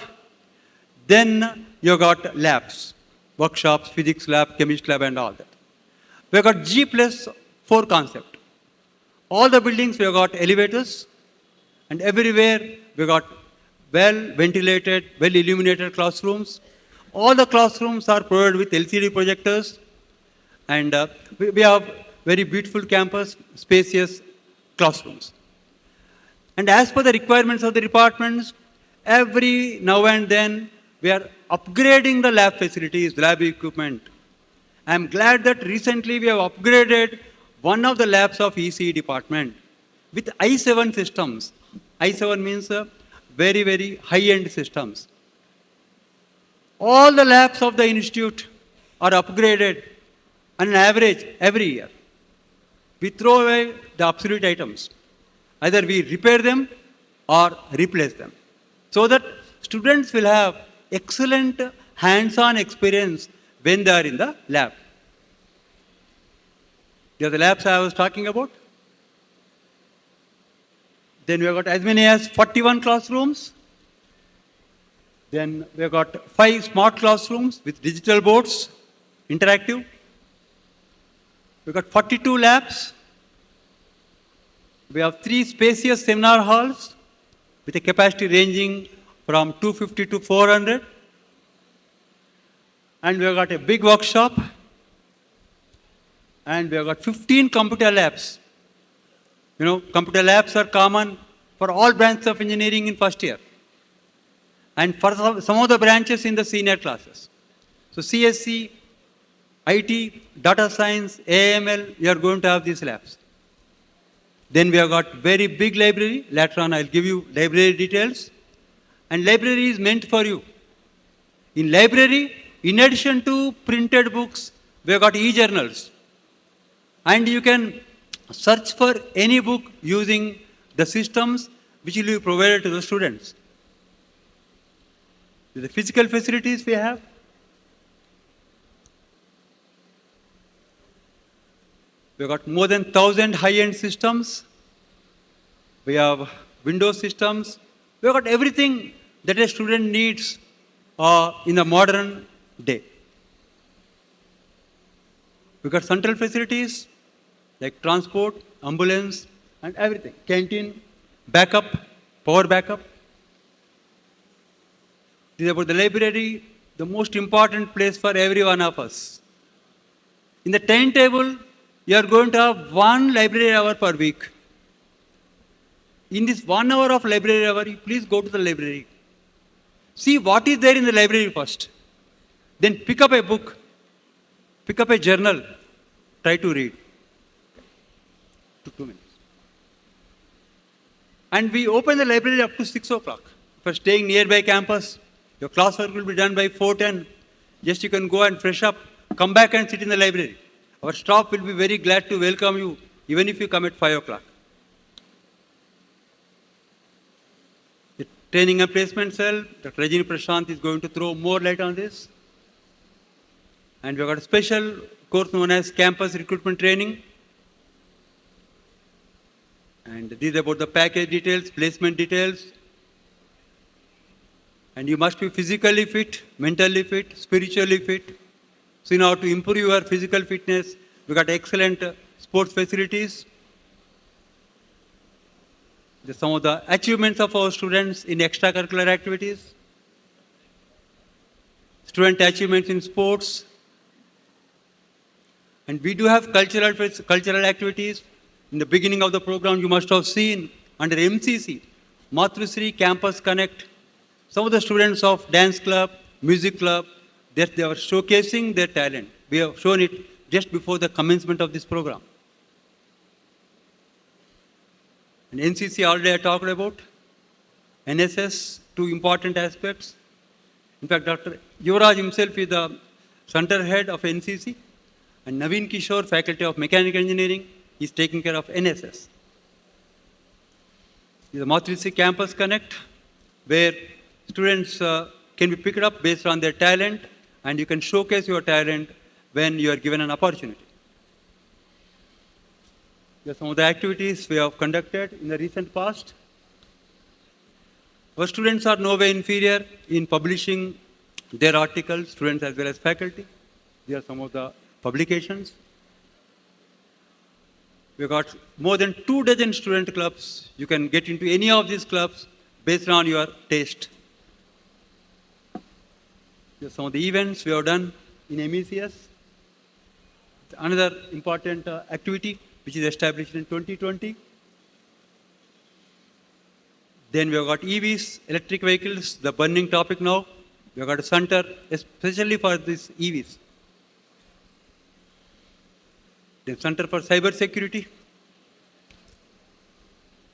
Then you've got labs, workshops, physics lab, chemistry lab, and all that. We've got G plus 4 concept. All the buildings, we've got elevators. And everywhere, we've got well-ventilated, well-illuminated classrooms. All the classrooms are provided with LCD projectors. And we have very beautiful campus, spacious classrooms. And as per the requirements of the departments, every now and then, we are upgrading the lab facilities, lab equipment. I am glad that recently we have upgraded one of the labs of ECE department with i7 systems. i7 means very, very high-end systems. All the labs of the institute are upgraded on an average every year. We throw away the obsolete items. Either we repair them or replace them. So that students will have excellent hands-on experience when they are in the lab. These are the labs I was talking about. Then we have got as many as 41 classrooms. Then we have got 5 smart classrooms with digital boards, interactive. We have got 42 labs. We have 3 spacious seminar halls with a capacity ranging from 250 to 400. And we have got a big workshop. And we have got 15 computer labs. You know, computer labs are common for all branches of engineering in first year. And for some of the branches in the senior classes. So CSC, IT, data science, AML, we are going to have these labs. Then we have got very big library. Later on, I'll give you library details. and library is meant for you. In library, in addition to printed books, we have got e-journals. And you can search for any book using the systems which will be provided to the students. The physical facilities we have. We've got more than 1,000 high-end systems. We have Windows systems. We've got everything that a student needs in the modern day. We've got central facilities like transport, ambulance, and everything. Canteen, backup, power backup. This is about the library, the most important place for every one of us. In the timetable, you are going to have 1 library hour per week. In this 1 hour of library hour, you please go to the library. See what is there in the library first. Then pick up a book, pick up a journal, try to read. 2 minutes. And we open the library up to 6 o'clock. If you are staying nearby campus, your classwork will be done by 4:10. Just you can go and fresh up, come back and sit in the library. Our staff will be very glad to welcome you, even if you come at 5 o'clock. The training and placement cell, Dr. Rajini Prashant is going to throw more light on this. And we've got a special course known as campus recruitment training. And these are about the package details, placement details. And you must be physically fit, mentally fit, spiritually fit. So in order to improve your physical fitness, we got excellent sports facilities. Some of the achievements of our students in extracurricular activities. Student achievements in sports. And we do have cultural activities. In the beginning of the program, you must have seen under MCC, Mathrusri Campus Connect, some of the students of dance club, music club, they were showcasing their talent. We have shown it just before the commencement of this program. And NCC already I talked about. NSS, 2 important aspects. In fact, Dr. Yuvraj himself is the center head of NCC. And Naveen Kishore, faculty of mechanical engineering, is taking care of NSS. The Mathrusri Campus Connect, where students can be picked up based on their talent, and you can showcase your talent when you are given an opportunity. These are some of the activities we have conducted in the recent past. Our students are no way inferior in publishing their articles, students as well as faculty. These are some of the publications. We've got more than 2 dozen student clubs. You can get into any of these clubs based on your taste. These are some of the events we have done in MECS. Another important activity which is established in 2020. Then we have got EVs, electric vehicles, the burning topic now. We have got a center especially for these EVs. Then Center for Cyber Security.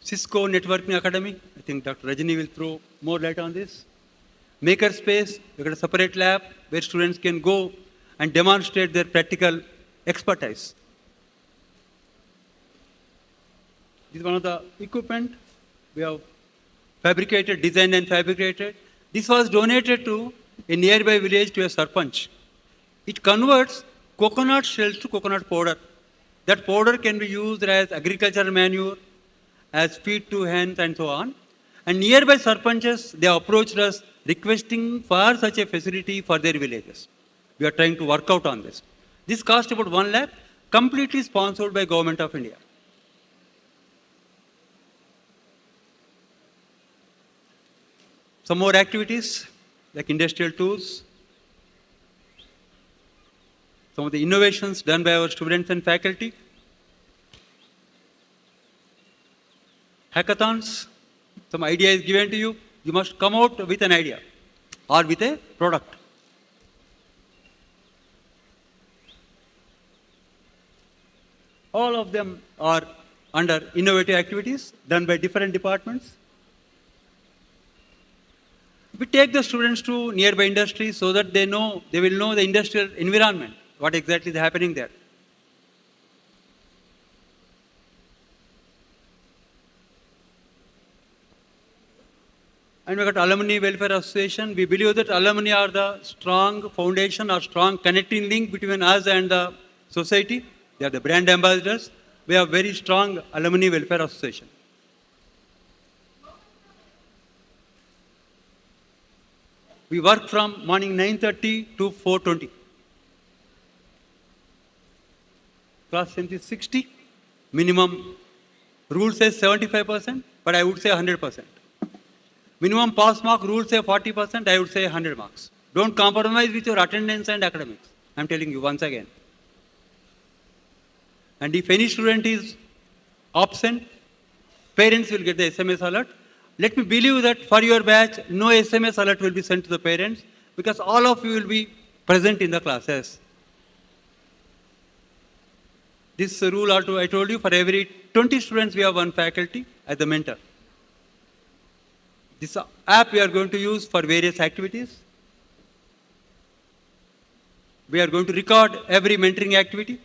Cisco Networking Academy. I think Dr. Rajini will throw more light on this. Makerspace, we've got a separate lab where students can go and demonstrate their practical expertise. This is one of the equipment we have fabricated, designed and fabricated. This was donated to a nearby village to a sarpanch. It converts coconut shells to coconut powder. That powder can be used as agricultural manure, as feed to hens and so on. And nearby sarpanches, they approached us requesting for such a facility for their villages. We are trying to work out on this. This cost about 1 lakh, completely sponsored by Government of India. Some more activities like industrial tools. Some of the innovations done by our students and faculty. Hackathons, some idea is given to you. You must come out with an idea or with a product. All of them are under innovative activities done by different departments. We take the students to nearby industries so that they will know the industrial environment, what exactly is happening there. And we got Alumni Welfare Association. We believe that alumni are the strong foundation or strong connecting link between us and the society. They are the brand ambassadors. We have very strong Alumni Welfare Association. We work from morning 9:30 to 4:20. Class strength is 60. Minimum rule says 75%, but I would say 100%. Minimum pass mark rule say 40%, I would say 100 marks. Don't compromise with your attendance and academics. I'm telling you once again. And if any student is absent, parents will get the SMS alert. Let me believe that for your batch, no SMS alert will be sent to the parents because all of you will be present in the classes. This rule, I told you, for every 20 students, we have one faculty as the mentor. This app we are going to use for various activities. We are going to record every mentoring activity.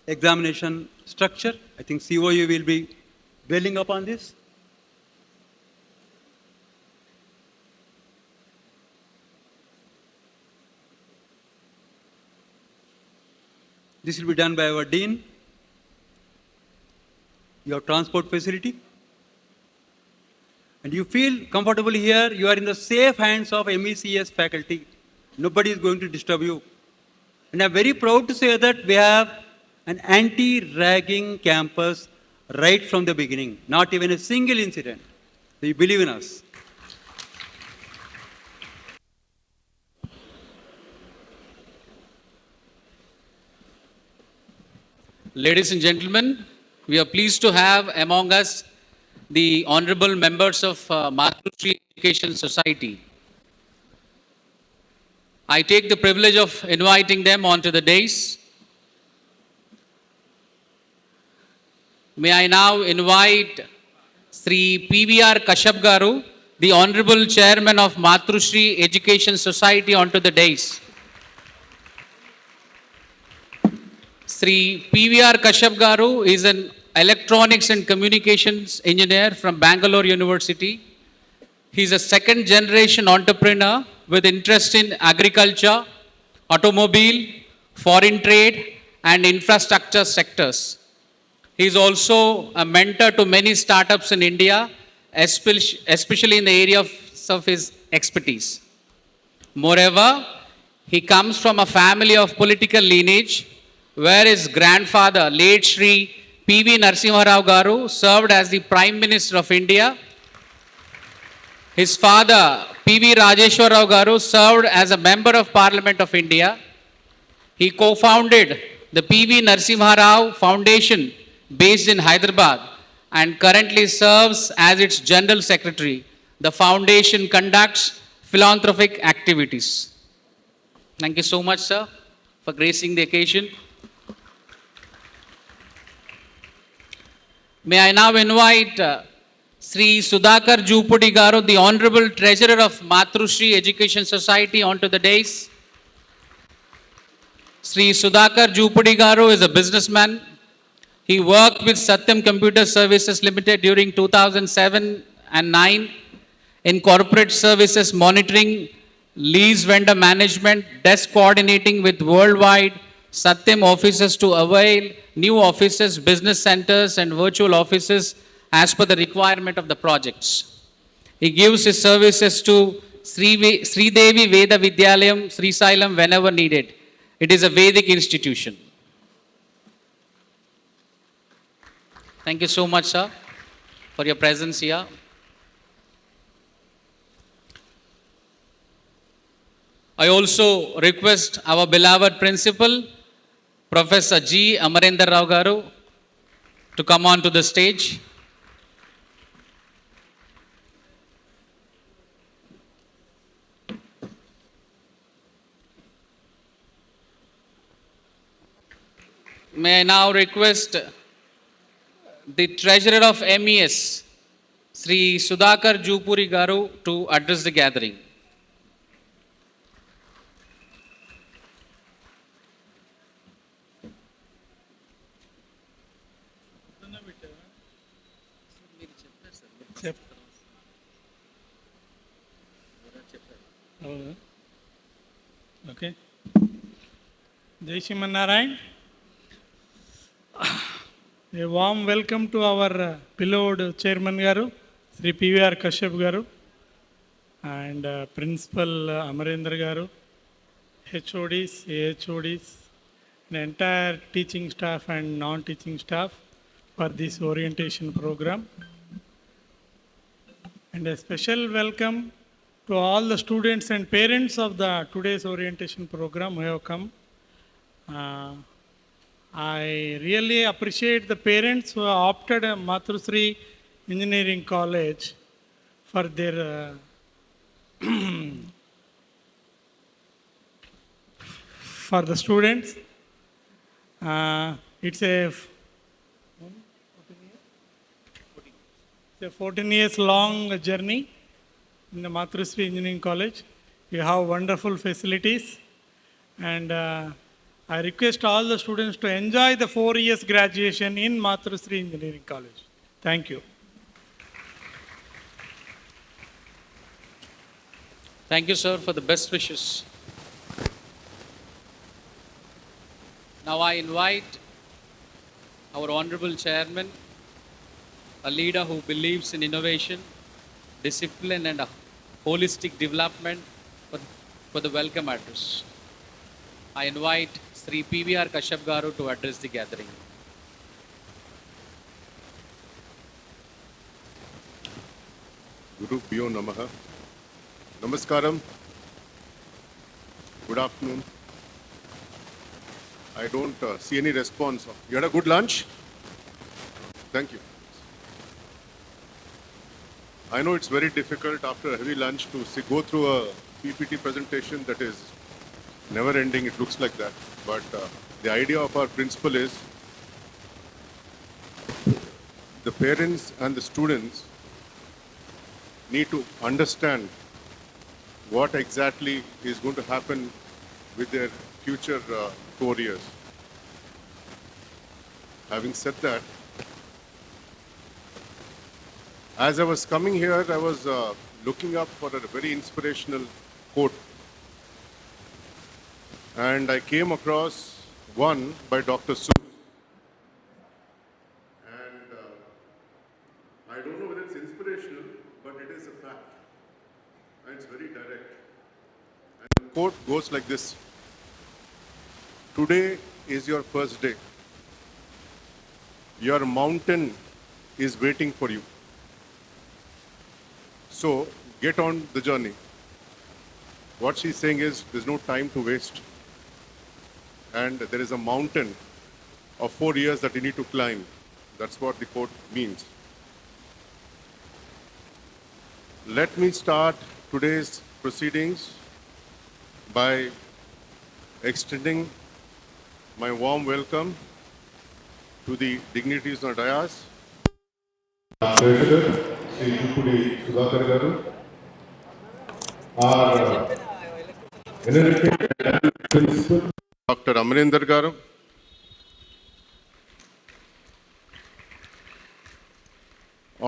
Examination structure. I think COU will be dwelling upon this. This will be done by our dean. Your transport facility. And you feel comfortable here, you are in the safe hands of MECS faculty. Nobody is going to disturb you. And I'm very proud to say that we have an anti-ragging campus right from the beginning. Not even a single incident. So you believe in us. Ladies and gentlemen, we are pleased to have among us the honorable members of Matrushri Education Society. I take the privilege of inviting them onto the dais. May I now invite Sri PVR Kashyap Garu, the Honorable Chairman of Matrushri Education Society, onto the dais. Sri PVR Kashyap Garu is an electronics and communications engineer from Bangalore University. He's a second generation entrepreneur with interest in agriculture, automobile, foreign trade, and infrastructure sectors. He's also a mentor to many startups in India, especially in the area of his expertise. Moreover, he comes from a family of political lineage where his grandfather, late Sri P.V. Narasimha Rao Garu, served as the Prime Minister of India. His father, P.V. Rajeshwar Rao Garu, served as a Member of Parliament of India. He co-founded the P.V. Narasimha Rao Foundation based in Hyderabad and currently serves as its General Secretary. The foundation conducts philanthropic activities. Thank you so much, sir, for gracing the occasion. May I now invite Sri Sudhakar Jupudi Garu, the Honorable Treasurer of Matrushri Education Society, onto the dais. Sri Sudhakar Jupudi Garu is a businessman. He worked with Satyam Computer Services Limited during 2007 and 9 in corporate services monitoring, lease vendor management, desk coordinating with worldwide Satyam offices to avail new offices, business centers, and virtual offices as per the requirement of the projects. He gives his services to Sri Devi Veda Vidyalayam, Sri Sailam whenever needed. It is a Vedic institution. Thank you so much, sir, for your presence here. I also request our beloved principal, Professor G. Amarendra Rao Garu, to come on to the stage. May I now request the Treasurer of MES, Sri Sudhakar Jupuri Garu to address the gathering. అవును okay జై Srimannarayana a warm welcome to our పిల్లోడ్ chairman గారు Shri PVR Kashyap గారు and principal Amarendar గారు HODs AHODs and entire teaching staff and non-teaching staff for this orientation program. And a special welcome to all the students and parents of the today's orientation program who have come. I really appreciate the parents who have opted Matrusri Engineering College for their for the students. It's a 14 years long journey in the Matrusri Engineering College. You have wonderful facilities, and I request all the students to enjoy the 4 years graduation in Matrusri Engineering College. Thank you. Thank you, sir, for the best wishes. Now I invite our honorable chairman, a leader who believes in innovation, discipline and a holistic development for the welcome address. I invite Sri PVR Kashyap Garu to address the gathering. Guru Pyo Namaha. Namaskaram. Good afternoon. I don't see any response. You had a good lunch? Thank you. I know it's very difficult after a heavy lunch to go through a PPT presentation that is never ending. It looks like that. But the idea of our principal is the parents and the students need to understand what exactly is going to happen with their future 4 years. Having said that, as I was coming here, I was looking up for a very inspirational quote. And I came across one by Dr. Seuss. And I don't know whether it's inspirational, but it is a fact. And it's very direct. And the quote goes like this. Today is your first day. Your mountain is waiting for you. So get on the journey. What she's saying is there's no time to waste. And there is a mountain of 4 years that you need to climb. That's what the quote means. Let me start today's proceedings by extending my warm welcome to the dignitaries on dais. Treasurer, Sri Jupuri Sudhakar Garu, our venerated principal, Dr. Amarendra Garu,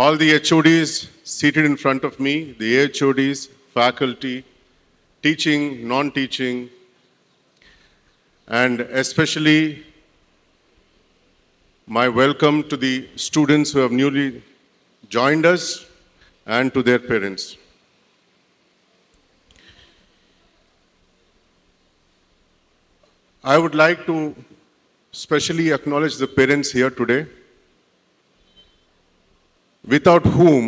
all the HODs seated in front of me, the HODs, faculty, teaching, non-teaching, and especially my welcome to the students who have newly joined us and to their parents. I would like to specially acknowledge the parents here today, without whom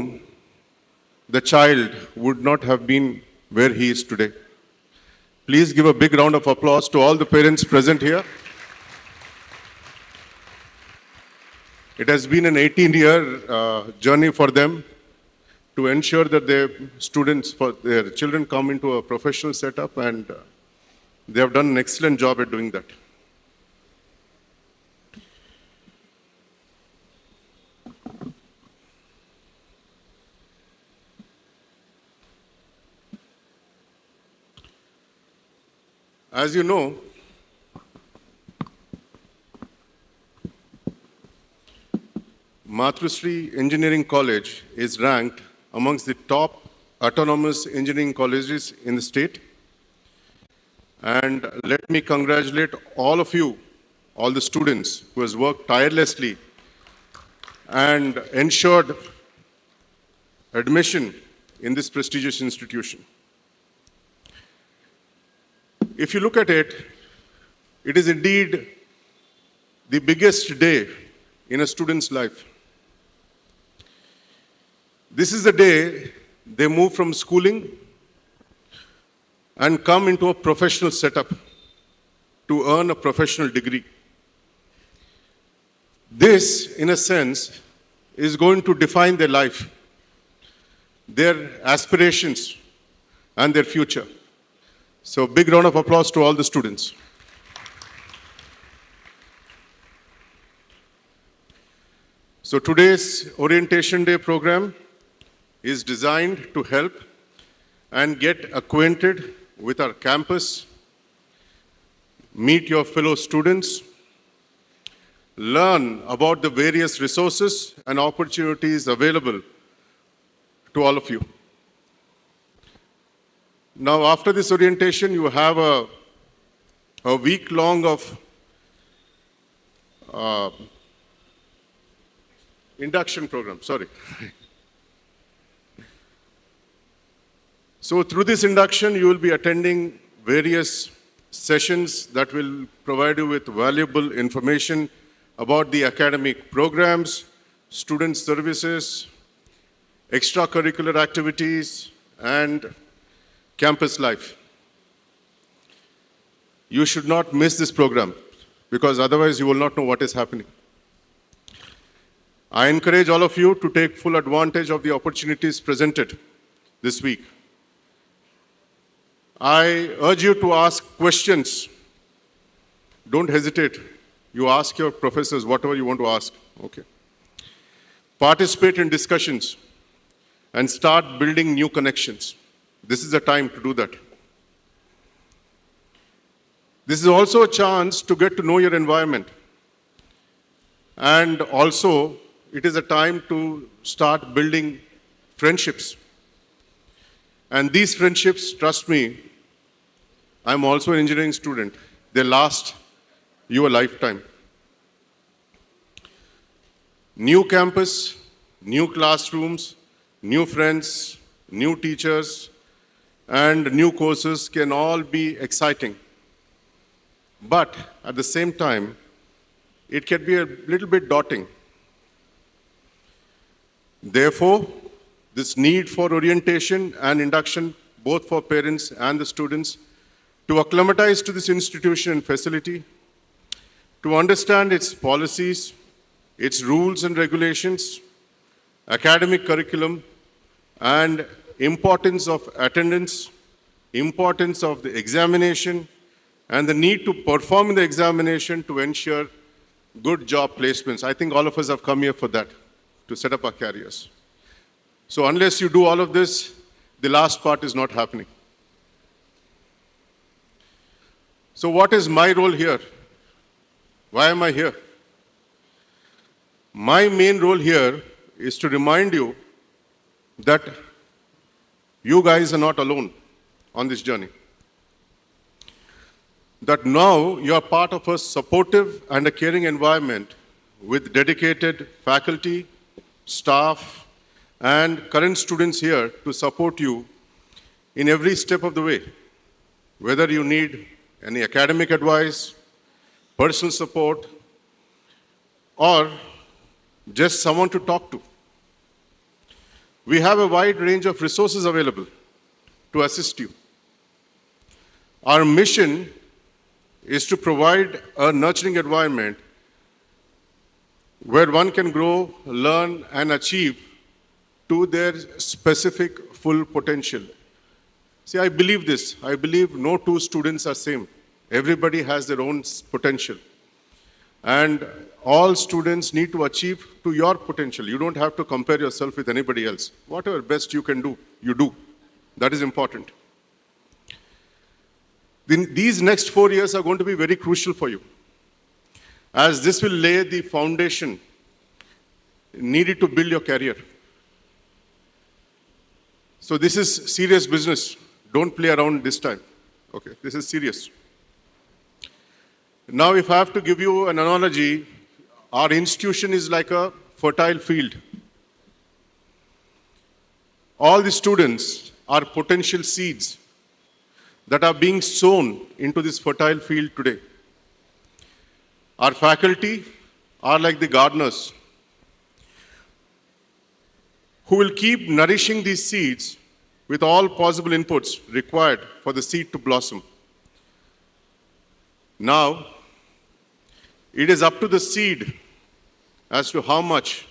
the child would not have been where he is today. Please give a big round of applause to all the parents present here. It has been an 18-year journey for them to ensure that their students, for their children come into a professional setup, and they have done an excellent job at doing that. As you know, Mathrusri Engineering College is ranked amongst the top autonomous engineering colleges in the state. And let me congratulate all of you, all the students who has worked tirelessly and ensured admission in this prestigious institution. If you look at it, it is indeed the biggest day in a student's life. This is the day they move from schooling and come into a professional setup to earn a professional degree. This, in a sense, is going to define their life, their aspirations, and their future. So, big round of applause to all the students. So, today's Orientation Day program is designed to help and get acquainted with our campus, meet your fellow students, learn about the various resources and opportunities available to all of you. Now, after this orientation, you have a week long of induction program, sorry. So through this induction, you will be attending various sessions that will provide you with valuable information about the academic programs, student services, extracurricular activities, and campus life. You should not miss this program because otherwise you will not know what is happening. I encourage all of you to take full advantage of the opportunities presented this week. I urge you to ask questions. Don't hesitate. You ask your professors whatever you want to ask. Okay. Participate in discussions and start building new connections. This is the time to do that. This is also a chance to get to know your environment. And also, it is a time to start building friendships. And these friendships, trust me, I'm also an engineering student. They last you a lifetime. New campus, new classrooms, new friends, new teachers, and new courses can all be exciting. But at the same time, it can be a little bit daunting. Therefore, this need for orientation and induction, both for parents and the students, to acclimatize to this institution and facility, to understand its policies, its rules and regulations, academic curriculum, and importance of attendance, importance of the examination, and the need to perform in the examination to ensure good job placements. I think all of us have come here for that, to set up our careers. So unless you do all of this, the last part is not happening. So what is my role here? Why am I here? My main role here is to remind you that you guys are not alone on this journey. That now you are part of a supportive and a caring environment with dedicated faculty, staff, and current students here to support you in every step of the way. Whether you need any academic advice, personal support, or just someone to talk to. We have a wide range of resources available to assist you. Our mission is to provide a nurturing environment where one can grow, learn, and achieve to their specific full potential. See, I believe this. I believe no two students are same. Everybody has their own potential. And all students need to achieve to your potential. You don't have to compare yourself with anybody else. Whatever best you can do, you do. That is important. These next 4 years are going to be very crucial for you, as this will lay the foundation needed to build your career. So this is serious business. Don't play around this time. Okay, this is serious. Now, if I have to give you an analogy, our institution is like a fertile field. All the students are potential seeds that are being sown into this fertile field today. Our faculty are like the gardeners who will keep nourishing these seeds with all possible inputs required for the seed to blossom. Now, it is up to the seed as to how much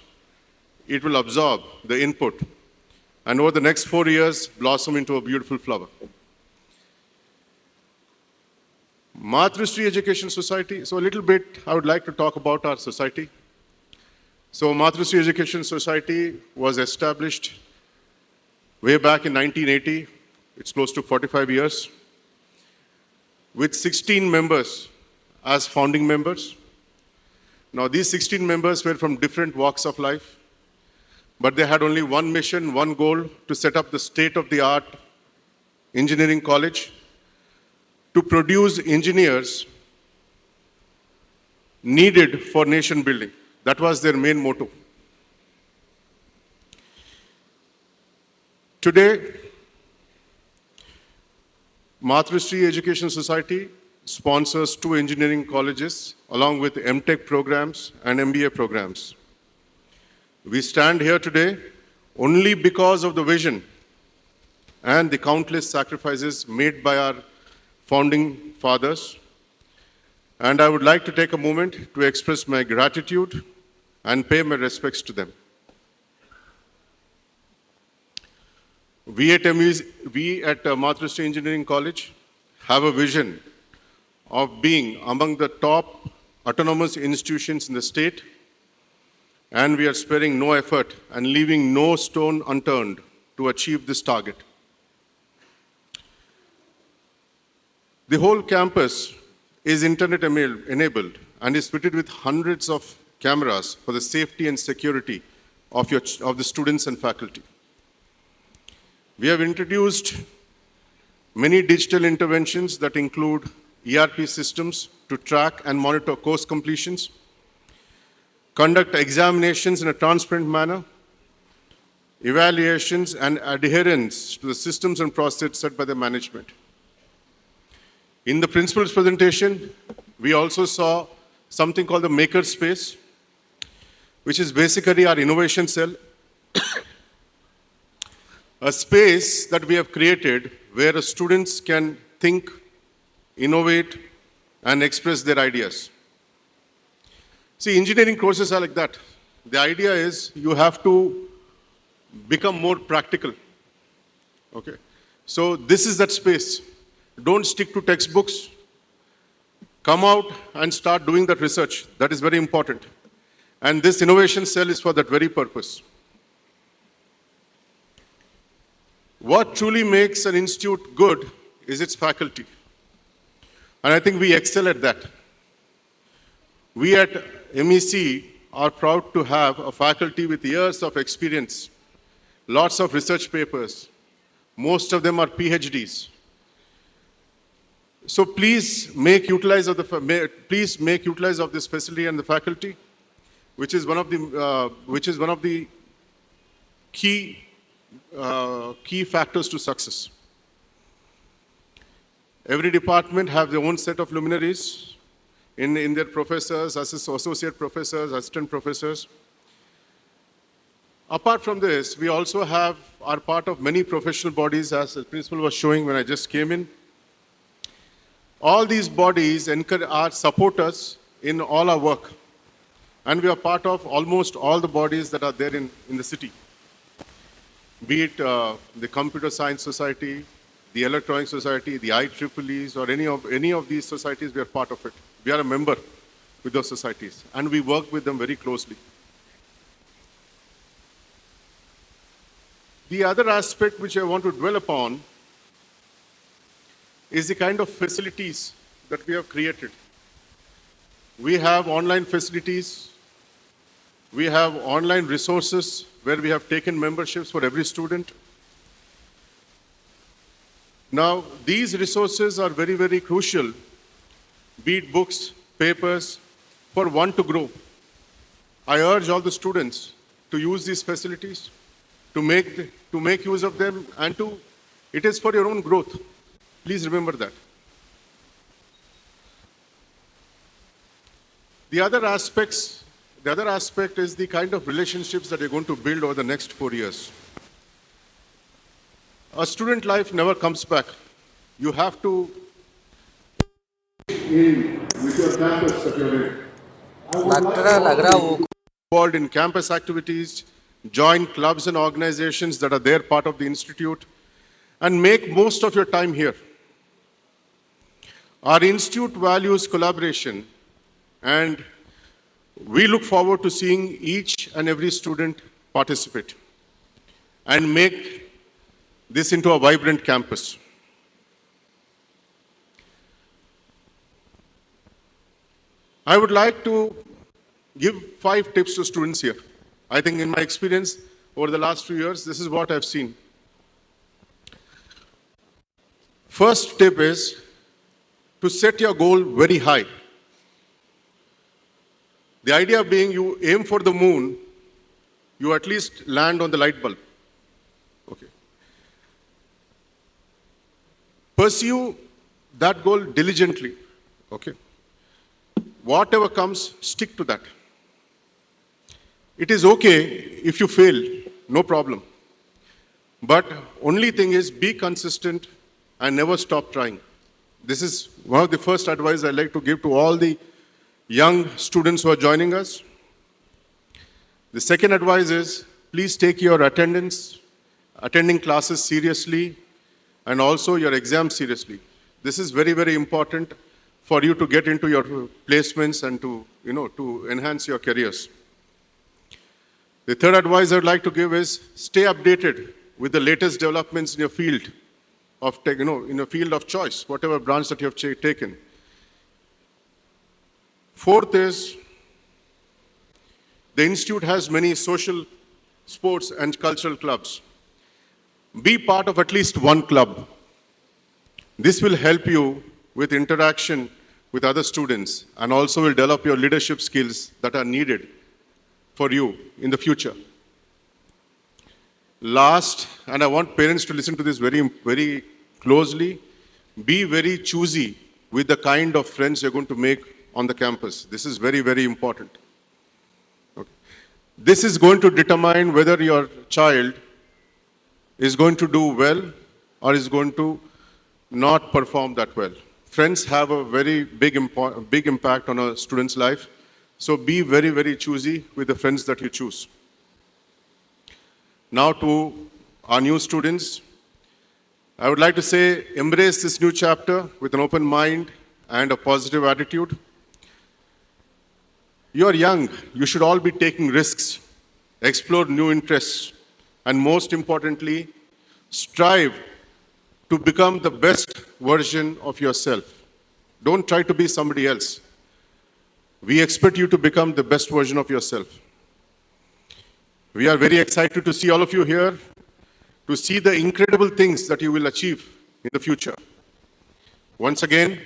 it will absorb the input and over the next 4 years blossom into a beautiful flower. Mathrusri Education Society. So a little bit I would like to talk about our society. So Mathrusri Education Society was established way back in 1980. It's close to 45 years, with 16 members as founding members. Now these 16 members were from different walks of life, but they had only one mission, one goal: to set up the state-of-the-art engineering college, to produce engineers needed for nation building. That was their main motto. Today, Mathrusri Education Society sponsors 2 engineering colleges along with MTech programs and MBA programs. We stand here today only because of the vision and the countless sacrifices made by our founding fathers. And I would like to take a moment to express my gratitude and pay my respects to them. We at Mathrusri Engineering College have a vision of being among the top autonomous institutions in the state, and we are sparing no effort and leaving no stone unturned to achieve this target. The whole campus is internet enabled and is fitted with hundreds of cameras for the safety and security of the students and faculty. We have introduced many digital interventions that include ERP systems to track and monitor course completions, conduct examinations in a transparent manner, evaluations and adherence to the systems and processes set by the management. In the principal's presentation, we also saw something called the Maker Space, which is basically our innovation cell, a space that we have created where students can think, innovate, and express their ideas. See, engineering courses are like that. The idea is you have to become more practical. Okay? So this is that space. Don't stick to textbooks. Come out and start doing that research. That is very important. And this innovation cell is for that very purpose. What truly makes an institute good is its faculty. And I think we excel at that. We at MEC are proud to have a faculty with years of experience, lots of research papers. Most of them are PhDs. So please make utilize of this facility and the faculty, which is one of the key factors to success. Every department have their own set of luminaries in their professors, associate professors, assistant professors. Apart from this, we also are part of many professional bodies, as the principal was showing when I just came in. All these bodies support us in all our work. And we are part of almost all the bodies that are there in the city. Be it the Computer Science Society, the Electronic Society, the IEEEs, or any of these societies, we are part of it. We are a member with those societies, and we work with them very closely. The other aspect which I want to dwell upon is the kind of facilities that we have created. We have online facilities, we have online resources where we have taken memberships for every student. Now, these resources are very, very crucial, be it books, papers, for one to grow. I urge all the students to use these facilities, to make use of them, and it is for your own growth. Please remember that. The other aspect is the kind of relationships that you're going to build over the next 4 years. A student life never comes back. You have to with your campus that you're in. लग रहा वो Involved in campus activities, join clubs and organizations that are there part of the institute, and make most of your time here. Our institute values collaboration, and we look forward to seeing each and every student participate and make this into a vibrant campus. I would like to give 5 tips to students here. I think in my experience over the last few years, this is what I've seen. First tip is to set your goal very high. The idea being you aim for the moon, you at least land on the light bulb. Okay. Pursue that goal diligently. Okay. Whatever comes, stick to that. It is okay if you fail, no problem. But only thing is be consistent and never stop trying. This is one of the first advice I'd like to give to all the young students who are joining us. The second advice is please take your attending classes seriously, and also your exams seriously. This is very, very important for you to get into your placements and to enhance your careers. The third advice I'd like to give is stay updated with the latest developments in your field of in your field of choice, whatever branch that you have taken. Fourth is the institute has many social, sports and cultural clubs. Be part of at least one club. This will help you with interaction with other students and also will develop your leadership skills that are needed for you in the future. Last, and I want parents to listen to this very, very closely, be very choosy with the kind of friends you're going to make on the campus. This is very, very important. Okay. This is going to determine whether your child is going to do well or is going to not perform that well. Friends have a very big impact on a student's life. So be very, very choosy with the friends that you choose. Now to our new students, I would like to say embrace this new chapter with an open mind and a positive attitude. You are young, you should all be taking risks, explore new interests, and most importantly, strive to become the best version of yourself. Don't try to be somebody else. We expect you to become the best version of yourself. We are very excited to see all of you here, to see the incredible things that you will achieve in the future. Once again,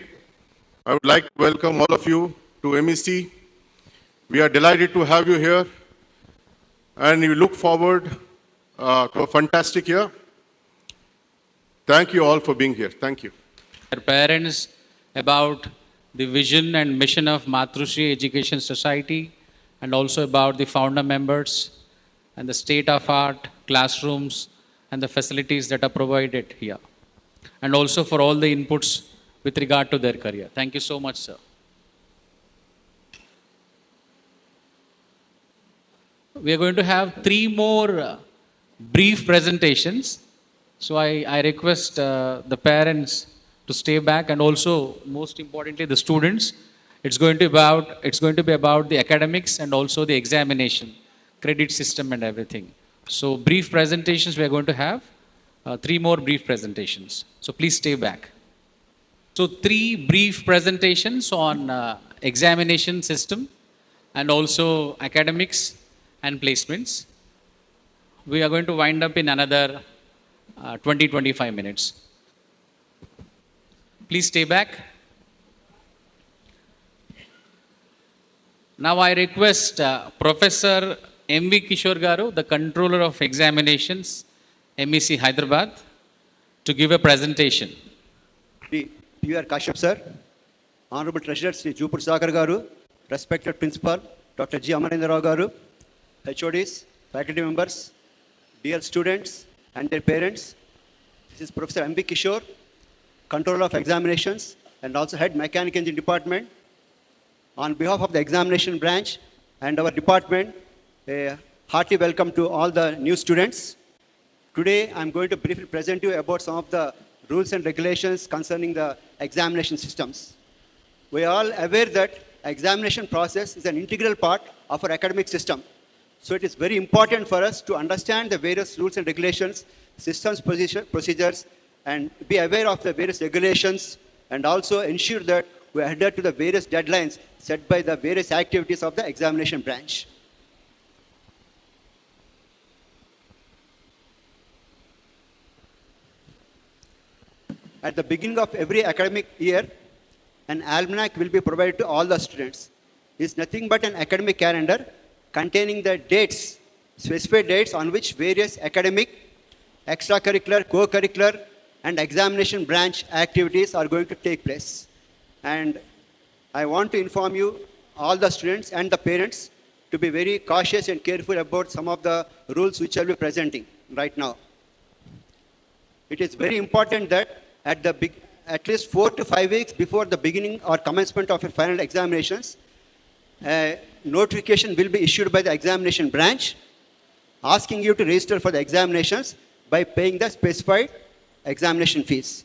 I would like to welcome all of you to MEC. We are delighted to have you here, and we look forward to a fantastic year. Thank you all for being here. Thank you. Their parents about the vision and mission of Matrushri Education Society, and also about the founder members and the state-of-art classrooms and the facilities that are provided here, and also for all the inputs with regard to their career. Thank you so much, sir. We are going to have 3 more brief presentations. So I request the parents to stay back, and also most importantly the students. It's going to be about the academics and also the examination, credit system and everything. So brief presentations we are going to have, 3 more brief presentations. So please stay back. So, three brief presentations on examination system and also academics and placements. We are going to wind up in another 20-25 minutes. Please stay back. Now I request Professor M.V. Kishore Garu, the Controller of Examinations, MEC Hyderabad, to give a presentation. Shri P.R. Kashyap sir, Honorable Treasurer Shri Jupur Sagar Garu, respected Principal Dr. G. Amarendra Rao Garu, HODs, faculty members, dear students and their parents. This is Professor M.V. Kishore, Controller of Examinations and also Head Mechanical Engineering Department. On behalf of the examination branch and our department, a hearty welcome to all the new students. Today, I'm going to briefly present you about some of the rules and regulations concerning the examination systems. We are all aware that examination process is an integral part of our academic system. So it is very important for us to understand the various rules and regulations, systems, procedures, and be aware of the various regulations, and also ensure that we adhere to the various deadlines set by the various activities of the examination branch. At the beginning of every academic year, an almanac will be provided to all the students. It's nothing but an academic calendar containing the dates, specified dates on which various academic, extracurricular, co-curricular, and examination branch activities are going to take place. And I want to inform you, all the students and the parents, to be very cautious and careful about some of the rules which I will be presenting right now. It is very important that at least 4 to 5 weeks before the beginning or commencement of your final examinations, a notification will be issued by the examination branch asking you to register for the examinations by paying the specified examination fees.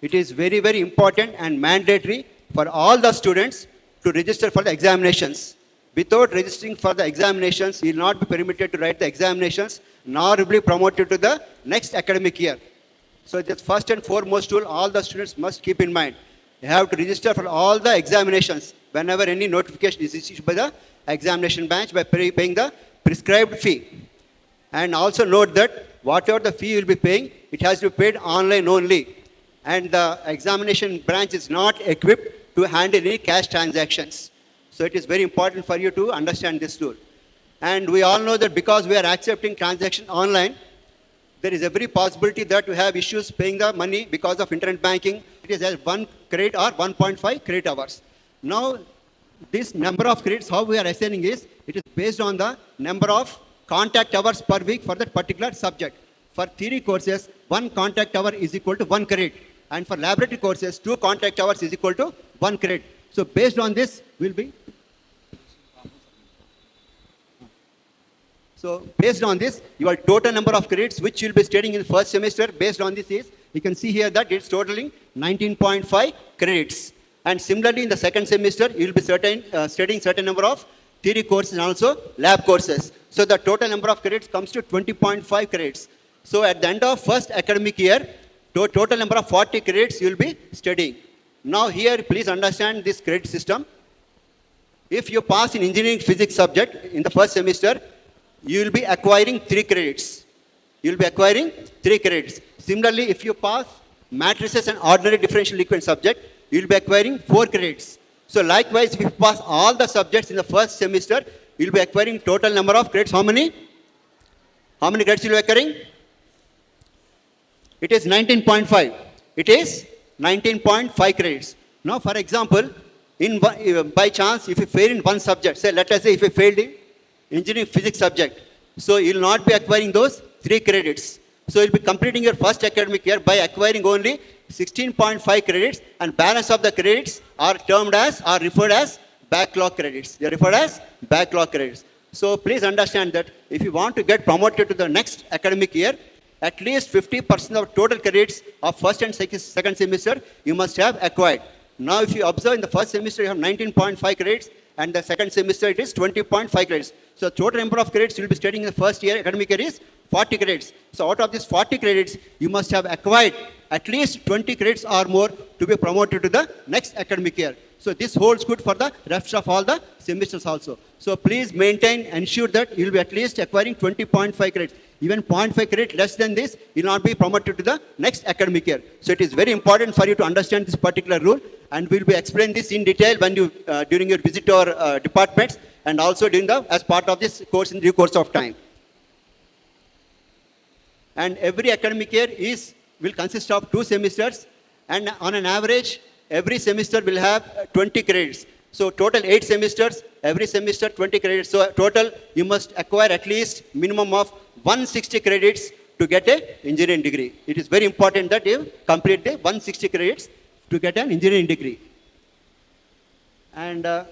It is very, very important and mandatory for all the students to register for the examinations. Without registering for the examinations, you will not be permitted to write the examinations, nor will be promoted to the next academic year. So that's first and foremost rule all the students must keep in mind. You have to register for all the examinations whenever any notification is issued by the examination branch by paying the prescribed fee. And also note that whatever the fee you will be paying, it has to be paid online only. And the examination branch is not equipped to handle any cash transactions. So it is very important for you to understand this rule. And we all know that because we are accepting transaction online, there is every possibility that we have issues paying the money because of internet banking. It is as 1 credit or 1.5 credit hours. Now, this number of credits, how we are assigning is, it is based on the number of contact hours per week for that particular subject. For theory courses, 1 contact hour is equal to 1 credit. And for laboratory courses, 2 contact hours is equal to 1 credit. So based on this will be. So based on this, your total number of credits which you'll be studying in the first semester based on this is, you can see here that it's totaling 19.5 credits. And similarly in the second semester, you'll be studying certain number of theory courses and also lab courses. So the total number of credits comes to 20.5 credits. So at the end of first academic year, total number of 40 credits you'll be studying. Now here, please understand this credit system. If you pass in engineering physics subject in the first semester, you will be acquiring 3 credits. You will be acquiring 3 credits. Similarly, if you pass matrices and ordinary differential equation subject, you will be acquiring 4 credits. So likewise, if you pass all the subjects in the first semester, you will be acquiring total number of credits. How many? How many credits you will be acquiring? It is 19.5. It is 19.5 credits. Now, for example, by chance, if you fail in one subject, say, let us say if you failed in engineering physics subject, so you will not be acquiring those 3 credits. So you will be completing your first academic year by acquiring only 16.5 credits, and balance of the credits are termed as, are referred as backlog credits. They are referred as backlog credits. So please understand that if you want to get promoted to the next academic year, at least 50% of total credits of first and second semester you must have acquired. Now if you observe in the first semester you have 19.5 credits, and the second semester it is 20.5 credits. So total number of credits you will be studying in the first year academic year is 40 credits. So out of these 40 credits, you must have acquired at least 20 credits or more to be promoted to the next academic year. So this holds good for the rest of all the semesters also. So please maintain, ensure that you will be at least acquiring 20.5 credits. Even 0.5 credit less than this, you will not be promoted to the next academic year. So it is very important for you to understand this particular rule, and we will be explaining this in detail when you during your visit to our departments, and also during the as part of this course in due course of time. And every academic year will consist of 2 semesters, and on an average, every semester will have 20 credits. So total 8 semesters, every semester 20 credits. So total you must acquire at least minimum of 160 credits to get an engineering degree. It is very important that you complete the 160 credits to get an engineering degree. And the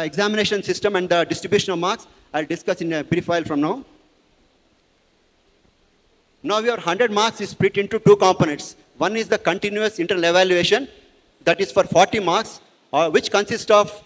examination system and the distribution of marks, I'll discuss in a brief while from now. Now your 100 marks is split into 2 components. One is the continuous internal evaluation, that is for 40 marks, which consists of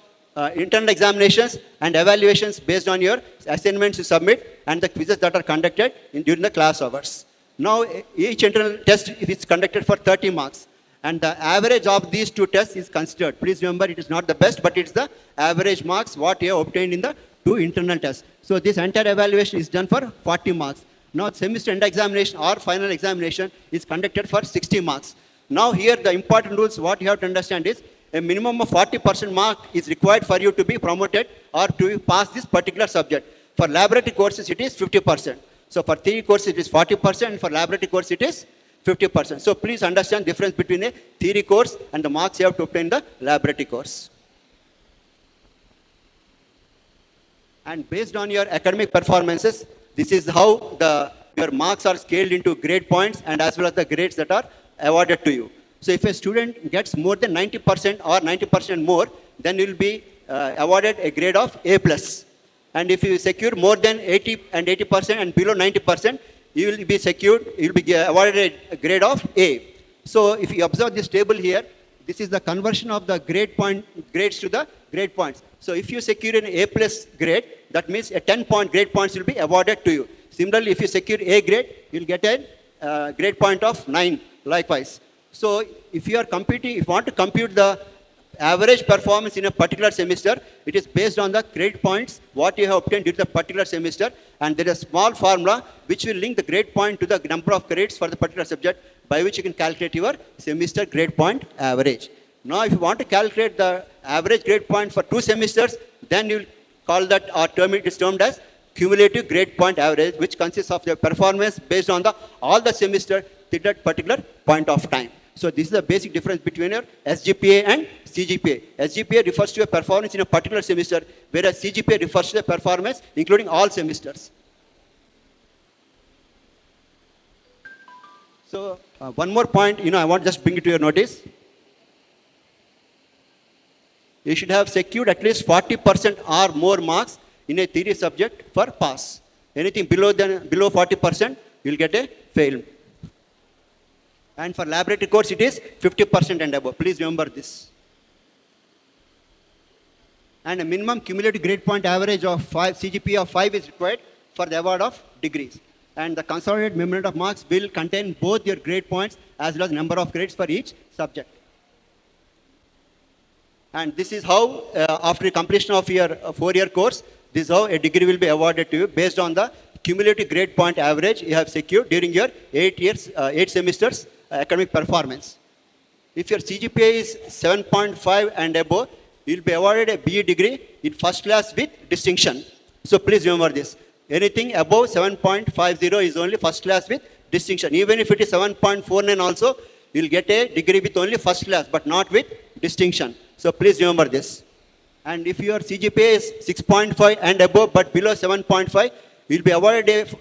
internal examinations and evaluations based on your assignments you submit and the quizzes that are conducted during the class hours. Now each internal test is conducted for 30 marks, and the average of these 2 tests is considered. Please remember, it is not the best, but it's the average marks what you have obtained in the 2 internal tests. So this entire evaluation is done for 40 marks. Now semester end examination or final examination is conducted for 60 marks. Now here the important rules what you have to understand is a minimum of 40% mark is required for you to be promoted or to pass this particular subject. For laboratory courses it is 50%. So for theory course it is 40%, and for laboratory course it is 50%. So please understand the difference between a theory course and the marks you have to obtain the laboratory course. And based on your academic performances, this is how your marks are scaled into grade points and as well as the grades that are awarded to you. So if a student gets more than 90% or 90% more, then you will be awarded a grade of A+. And if you secure more than 80% and below 90%, you will be awarded a grade of A. So if you observe this table here, this is the conversion of the grades to the grade points. So if you secure an A+ grade, that means a 10-point grade points will be awarded to you. Similarly, if you secure A grade, you will get a grade point of 9 likewise. So if you want to compute the average performance in a particular semester, it is based on the grade points what you have obtained during the particular semester, and there is a small formula which will link the grade point to the number of credits for the particular subject, by which you can calculate your semester grade point average. Now if you want to calculate the average grade point for 2 semesters, then you will call that or it is termed as cumulative grade point average, which consists of your performance based on all the semester till that particular point of time. So this is the basic difference between your SGPA and CGPA. SGPA refers to a performance in a particular semester, whereas CGPA refers to a performance including all semesters. So one more point, I want to just bring it to your notice. You should have secured at least 40% or more marks in a theory subject for pass. Anything below 40%, you will get a fail. And for laboratory course, it is 50% and above. Please remember this. And a minimum cumulative grade point average of 5, CGPA of 5 is required for the award of degrees. And the consolidated memorandum of marks will contain both your grade points as well as number of grades for each subject. And this is how, after completion of your 4-year course, this is how a degree will be awarded to you based on the cumulative grade point average you have secured during your 8 semesters academic performance. If your CGPA is 7.5 and above, you will be awarded a BE degree in first class with distinction. So please remember this. Anything above 7.50 is only first class with distinction. Even if it is 7.49 also, you will get a degree with only first class, but not with distinction. So please remember this. And if your CGPA is 6.5 and above, but below 7.5, you will be awarded a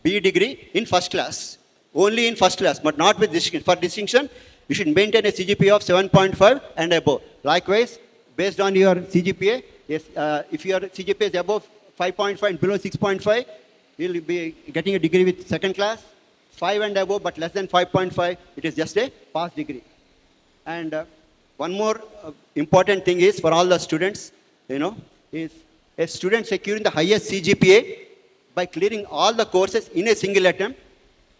BE degree in first class. Only in first class, but not with distinction. For distinction, you should maintain a CGPA of 7.5 and above. Likewise, based on your CGPA, if your CGPA is above 5.5 and below 6.5, you will be getting a degree with second class. 5 and above, but less than 5.5, it is just a pass degree. And one more important thing is for all the students, is a student securing the highest CGPA by clearing all the courses in a single attempt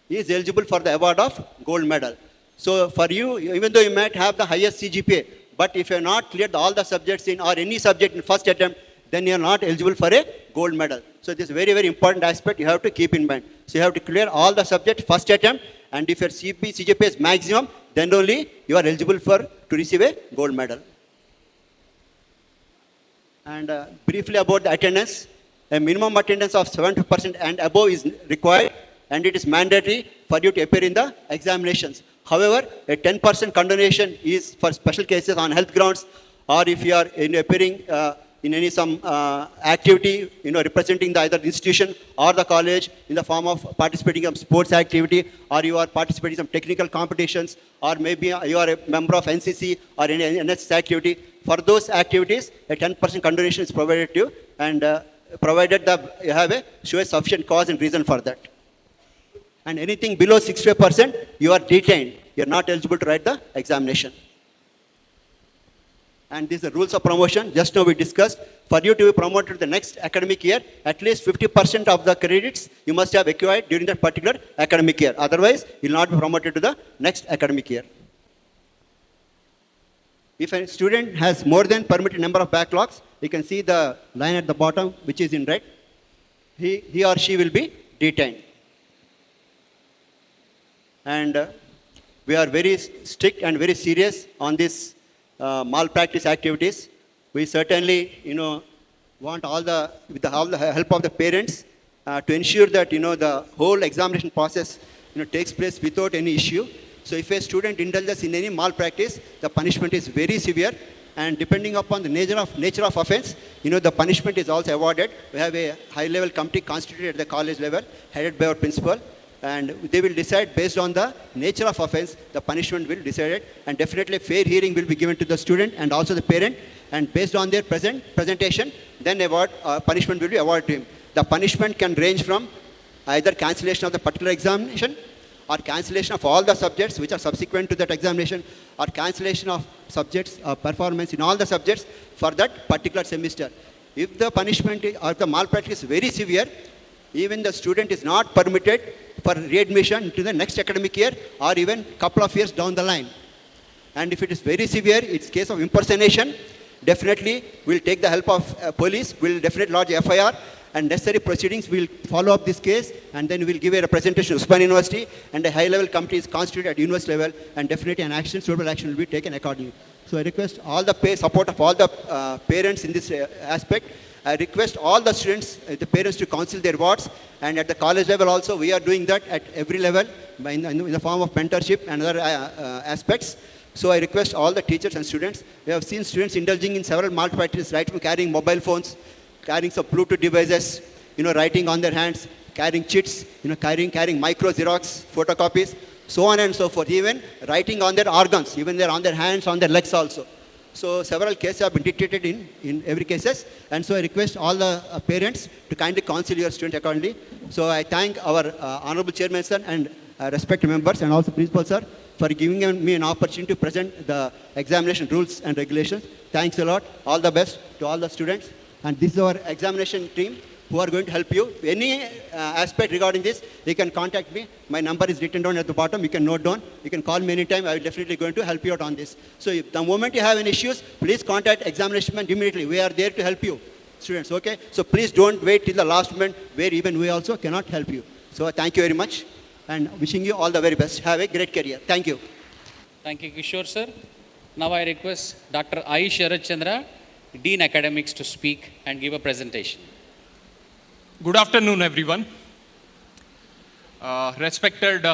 is eligible for the award of gold medal. So for you, even though you might have the highest CGPA, but if you have not cleared all the subjects in or any subject in first attempt, then you are not eligible for a gold medal. So this is very, very important aspect you have to keep in mind. So you have to clear all the subjects first attempt, and if your CGPA is maximum, then only you are eligible to receive a gold medal. And briefly about the attendance, a minimum attendance of 70% and above is required, and it is mandatory for you to appear in the examinations. However, a 10% condonation is for special cases on health grounds, or if you are appearing in any some activity, representing the either institution or the college in the form of participating in sports activity, or you are participating in some technical competitions, or maybe you are a member of NCC or any NSS activity. For those activities, a 10% condonation is provided to you, and provided that you have show a sufficient cause and reason for that. And anything below 65%, you are detained. You are not eligible to write the examination. And these are the rules of promotion. Just now we discussed. For you to be promoted to the next academic year, at least 50% of the credits you must have acquired during that particular academic year. Otherwise, you will not be promoted to the next academic year. If a student has more than permitted number of backlogs, you can see the line at the bottom, which is in red. He or she will be detained. And we are very strict and very serious on this malpractice activities. We certainly, want with the help of the parents to ensure that, the whole examination process, takes place without any issue. So if a student indulges in any malpractice, the punishment is very severe. And depending upon the nature of offense, the punishment is also awarded. We have a high-level committee constituted at the college level, headed by our principal. And they will decide based on the nature of offense, the punishment will be decided. And definitely fair hearing will be given to the student and also the parent. And based on their presentation, then punishment will be awarded to him. The punishment can range from either cancellation of the particular examination, or cancellation of all the subjects which are subsequent to that examination, or cancellation of subjects performance in all the subjects for that particular semester. If the punishment or the malpractice is very severe, even the student is not permitted for readmission into the next academic year or even couple of years down the line. And if it is very severe, it's case of impersonation, definitely we'll take the help of police, we'll definitely lodge FIR, and necessary proceedings will follow up this case, and then we'll give a representation to Usman University, and a high-level committee is constituted at university level, and definitely an suitable action will be taken accordingly. So I request all the support of all the parents in this aspect. I request all the students, the parents, to counsel their wards, and at the college level also, we are doing that at every level in the form of mentorship and other aspects. So I request all the teachers and students. We have seen students indulging in several malpractices, right from carrying mobile phones, carrying some Bluetooth devices, writing on their hands, carrying chits, carrying micro Xerox photocopies, so on and so forth. Even writing on their organs, even they're on their hands, on their legs also. So several cases have been dictated in every cases, and so I request all the parents to kindly counsel your student accordingly. So I thank our honorable chairman sir and respected members and also principal sir for giving me an opportunity to present the examination rules and regulations. Thanks a lot. All the best to all the students. And this is our examination team who are going to help you. Any aspect regarding this, you can contact me. My number is written down at the bottom. You can note down. You can call me anytime. I will definitely going to help you out on this. So if the moment you have any issues, please contact examination immediately. We are there to help you, students, okay? So please don't wait till the last moment where even we also cannot help you. So thank you very much and wishing you all the very best. Have a great career. Thank you. Thank you, Kishore sir. Now I request Dr. I. Sharad Chandra, Dean Academics, to speak and give a presentation. Good afternoon, everyone. Respected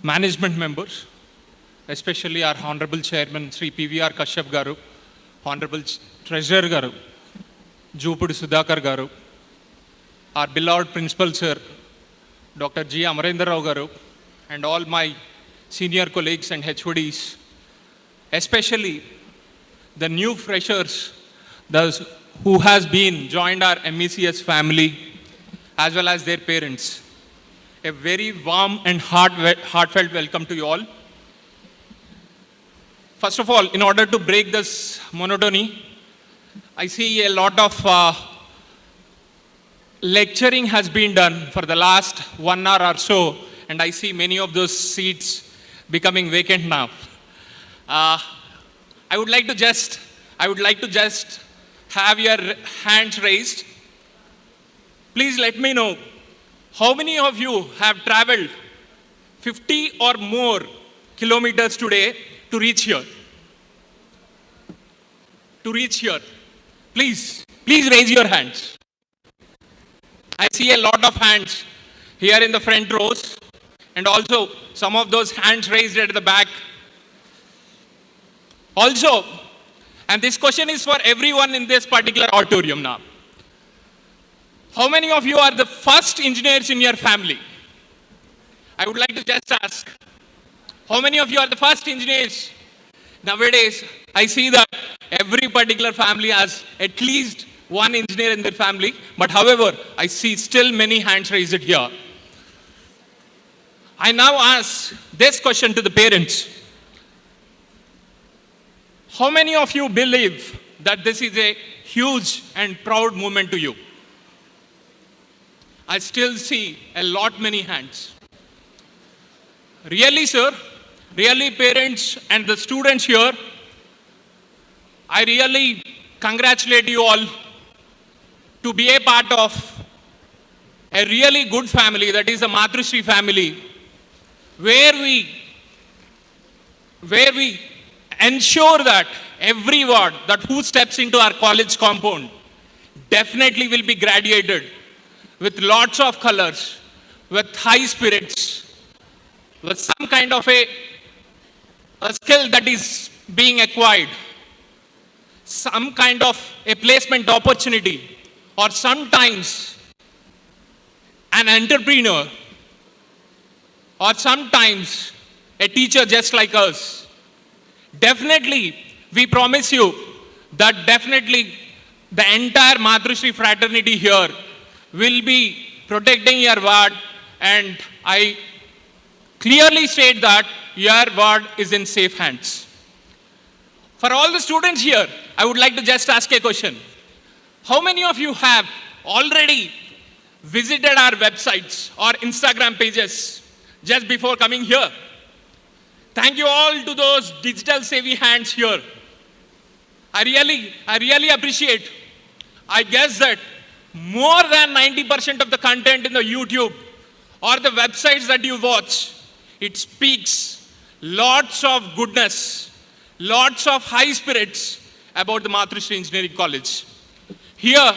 management members, especially our Honorable Chairman, Sri PVR Kashyap Garu, Honorable Treasurer Garu, Jupudi Sudhakar Garu, our beloved Principal Sir, Dr. G. Amarendra Rao Garu, and all my senior colleagues and HODs, especially the new freshers, those who has been joined our MECS family, as well as their parents. A very warm and heartfelt welcome to you all. First of all, in order to break this monotony, I see a lot of lecturing has been done for the last 1 hour or so, and I see many of those seats becoming vacant now. I would like to just have your hands raised. Please let me know how many of you have traveled 50 or more kilometers today to reach here. Please raise your hands. I see a lot of hands here in the front rows, and also some of those hands raised at the back. Also, and this question is for everyone in this particular auditorium now. How many of you are the first engineers in your family? I would like to just ask, how many of you are the first engineers? Nowadays, I see that every particular family has at least one engineer in their family, but however, I see still many hands raised here. I now ask this question to the parents. How many of you believe that this is a huge and proud moment to you? I still see a lot many hands. Really, sir? Really, parents and the students here, I really congratulate you all to be a part of a really good family, that is the Matrushri family, where we ensure that everyone that who steps into our college compound definitely will be graduated with lots of colors, with high spirits, with some kind of a skill that is being acquired, some kind of a placement opportunity, or sometimes an entrepreneur, or sometimes a teacher just like us. Definitely, we promise you that definitely the entire Matrushri fraternity here will be protecting your ward, and I clearly state that your ward is in safe hands. For all the students here, I would like to just ask a question. How many of you have already visited our websites or Instagram pages just before coming here? Thank you all to those digital savvy hands here. I really appreciate. I guess that more than 90% of the content in the YouTube or the websites that you watch, it speaks lots of goodness, lots of high spirits about the Matrushri Engineering College. Here,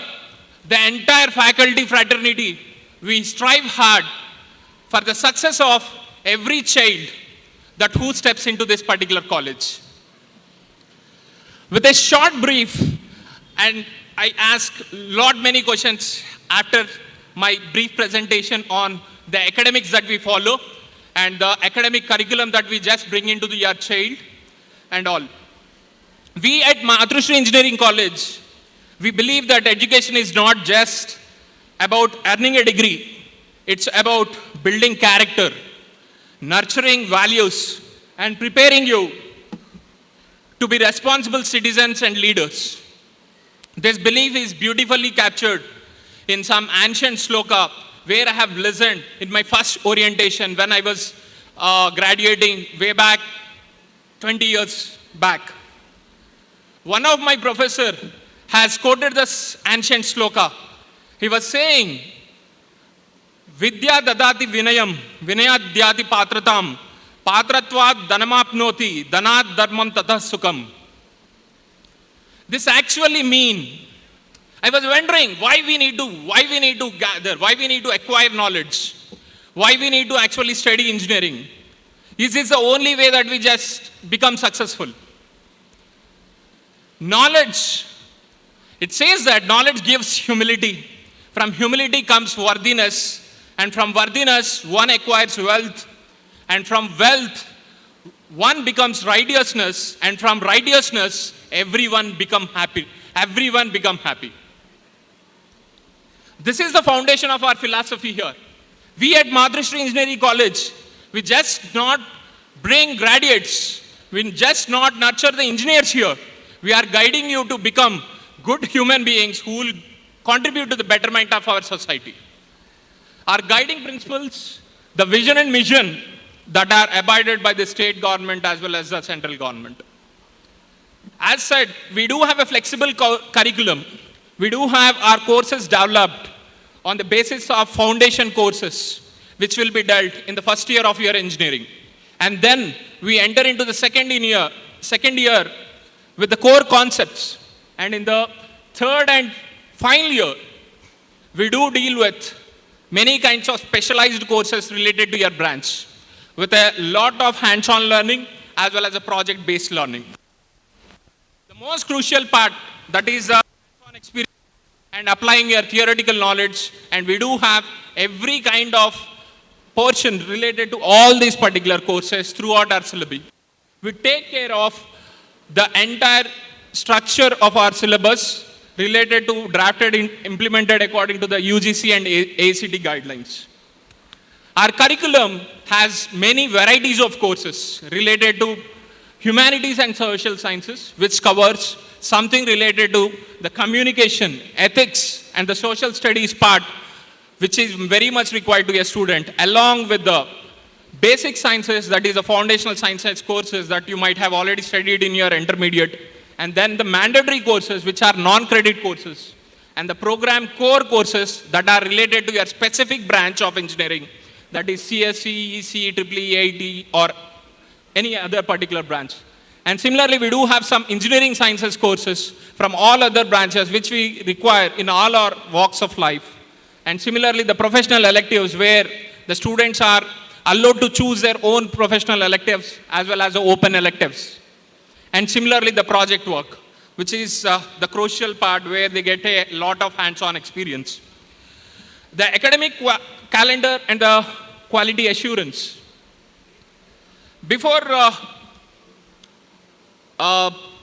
the entire faculty fraternity, we strive hard for the success of every child that who steps into this particular college. With a short brief, and I ask many questions after my brief presentation on the academics that we follow and the academic curriculum that we just bring into your child and all. We at Matrushri Engineering College, we believe that education is not just about earning a degree. It's about building character, nurturing values, and preparing you to be responsible citizens and leaders. This belief is beautifully captured in some ancient sloka where I have listened in my first orientation when I was graduating way back 20 years back. One of my professor has quoted this ancient sloka. He was saying, Vidya dadati vinayam, vinayat dhyati patratam, patratvad dhanamapnoti, dhanat dharmam tatah sukham. This actually mean, I was wondering why we need to gather, why we need to acquire knowledge, why we need to actually study engineering. Is this the only way that we just become successful? Knowledge, it says that knowledge gives humility. From humility comes worthiness, and from worthiness one acquires wealth, and from wealth one becomes righteousness, and from righteousness everyone become happy. This is the foundation of our philosophy here. We at Matrushri Engineering College, we just not bring graduates, we just not nurture the engineers here. We are guiding you to become good human beings who will contribute to the betterment of our society. Our guiding principles, the vision and mission that are abided by the state government as well as the central government. As said, we do have a flexible curriculum. We do have our courses developed on the basis of foundation courses, which will be dealt in the first year of your engineering. And then we enter into the second year with the core concepts. And in the third and final year, we do deal with many kinds of specialized courses related to your branch, with a lot of hands-on learning as well as a project-based learning. The most crucial part, that is hands-on experience and applying your theoretical knowledge, and we do have every kind of portion related to all these particular courses throughout our syllabi. We take care of the entire structure of our syllabus related to drafted and implemented according to the UGC and ACT guidelines. Our curriculum has many varieties of courses related to humanities and social sciences, which covers something related to the communication, ethics, and the social studies part, which is very much required to a student, along with the basic sciences, that is the foundational sciences courses that you might have already studied in your intermediate, and then the mandatory courses, which are non-credit courses, and the program core courses that are related to your specific branch of engineering, that is CSE, ECE, EEE, or any other particular branch. And similarly, we do have some engineering sciences courses from all other branches which we require in all our walks of life. And similarly, the professional electives where the students are allowed to choose their own professional electives as well as the open electives. And similarly, the project work, which is the crucial part where they get a lot of hands-on experience. The academic calendar and the quality assurance. Before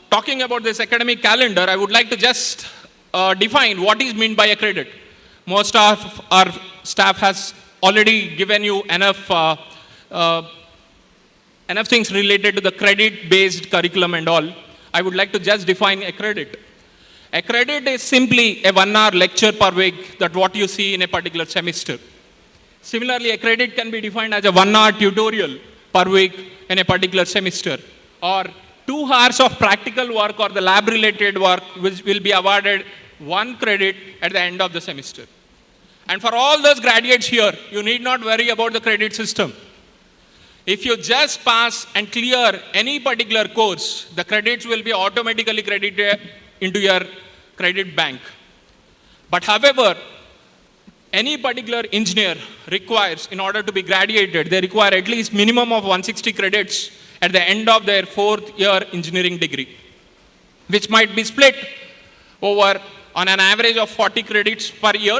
talking about this academic calendar, I would like to just define what is meant by a credit. Most of our staff has already given you enough things related to the credit-based curriculum and all. I would like to just define a credit. A credit is simply a 1 hour lecture per week, that what you see in a particular semester. Similarly, a credit can be defined as a 1 hour tutorial per week in a particular semester, or 2 hours of practical work or the lab-related work, which will be awarded 1 credit at the end of the semester. And for all those graduates here, you need not worry about the credit system. If you just pass and clear any particular course, the credits will be automatically credited into your credit bank. But however, any particular engineer requires, in order to be graduated, they require at least minimum of 160 credits at the end of their 4th year engineering degree, which might be split over on an average of 40 credits per year,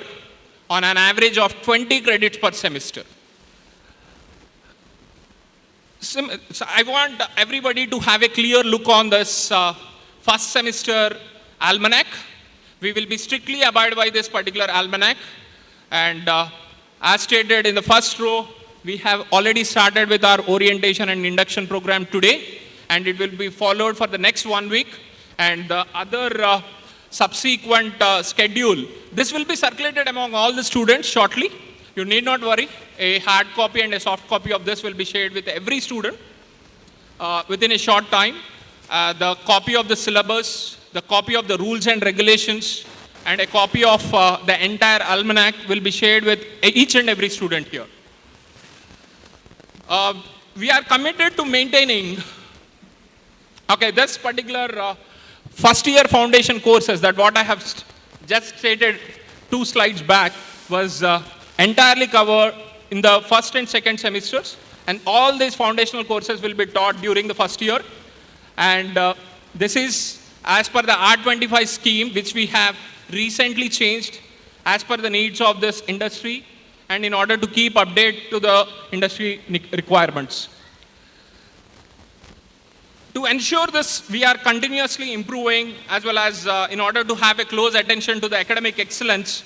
on an average of 20 credits per semester. So I want everybody to have a clear look on this first semester almanac. We will be strictly abide by this particular almanac. And as stated in the first row, we have already started with our orientation and induction program today, and it will be followed for the next 1 week. And the other subsequent schedule, this will be circulated among all the students shortly. You need not worry. A hard copy and a soft copy of this will be shared with every student within a short time. The copy of the syllabus, the copy of the rules and regulations, and a copy of the entire almanac will be shared with each and every student here. We are committed to maintaining, this particular first year foundation courses, that what I have just stated 2 slides back, was entirely covered in the first and second semesters, and all these foundational courses will be taught during the first year. And this is as per the R25 scheme, which we have recently changed as per the needs of this industry and in order to keep update to the industry requirements. To ensure this, we are continuously improving, as well as in order to have a close attention to the academic excellence,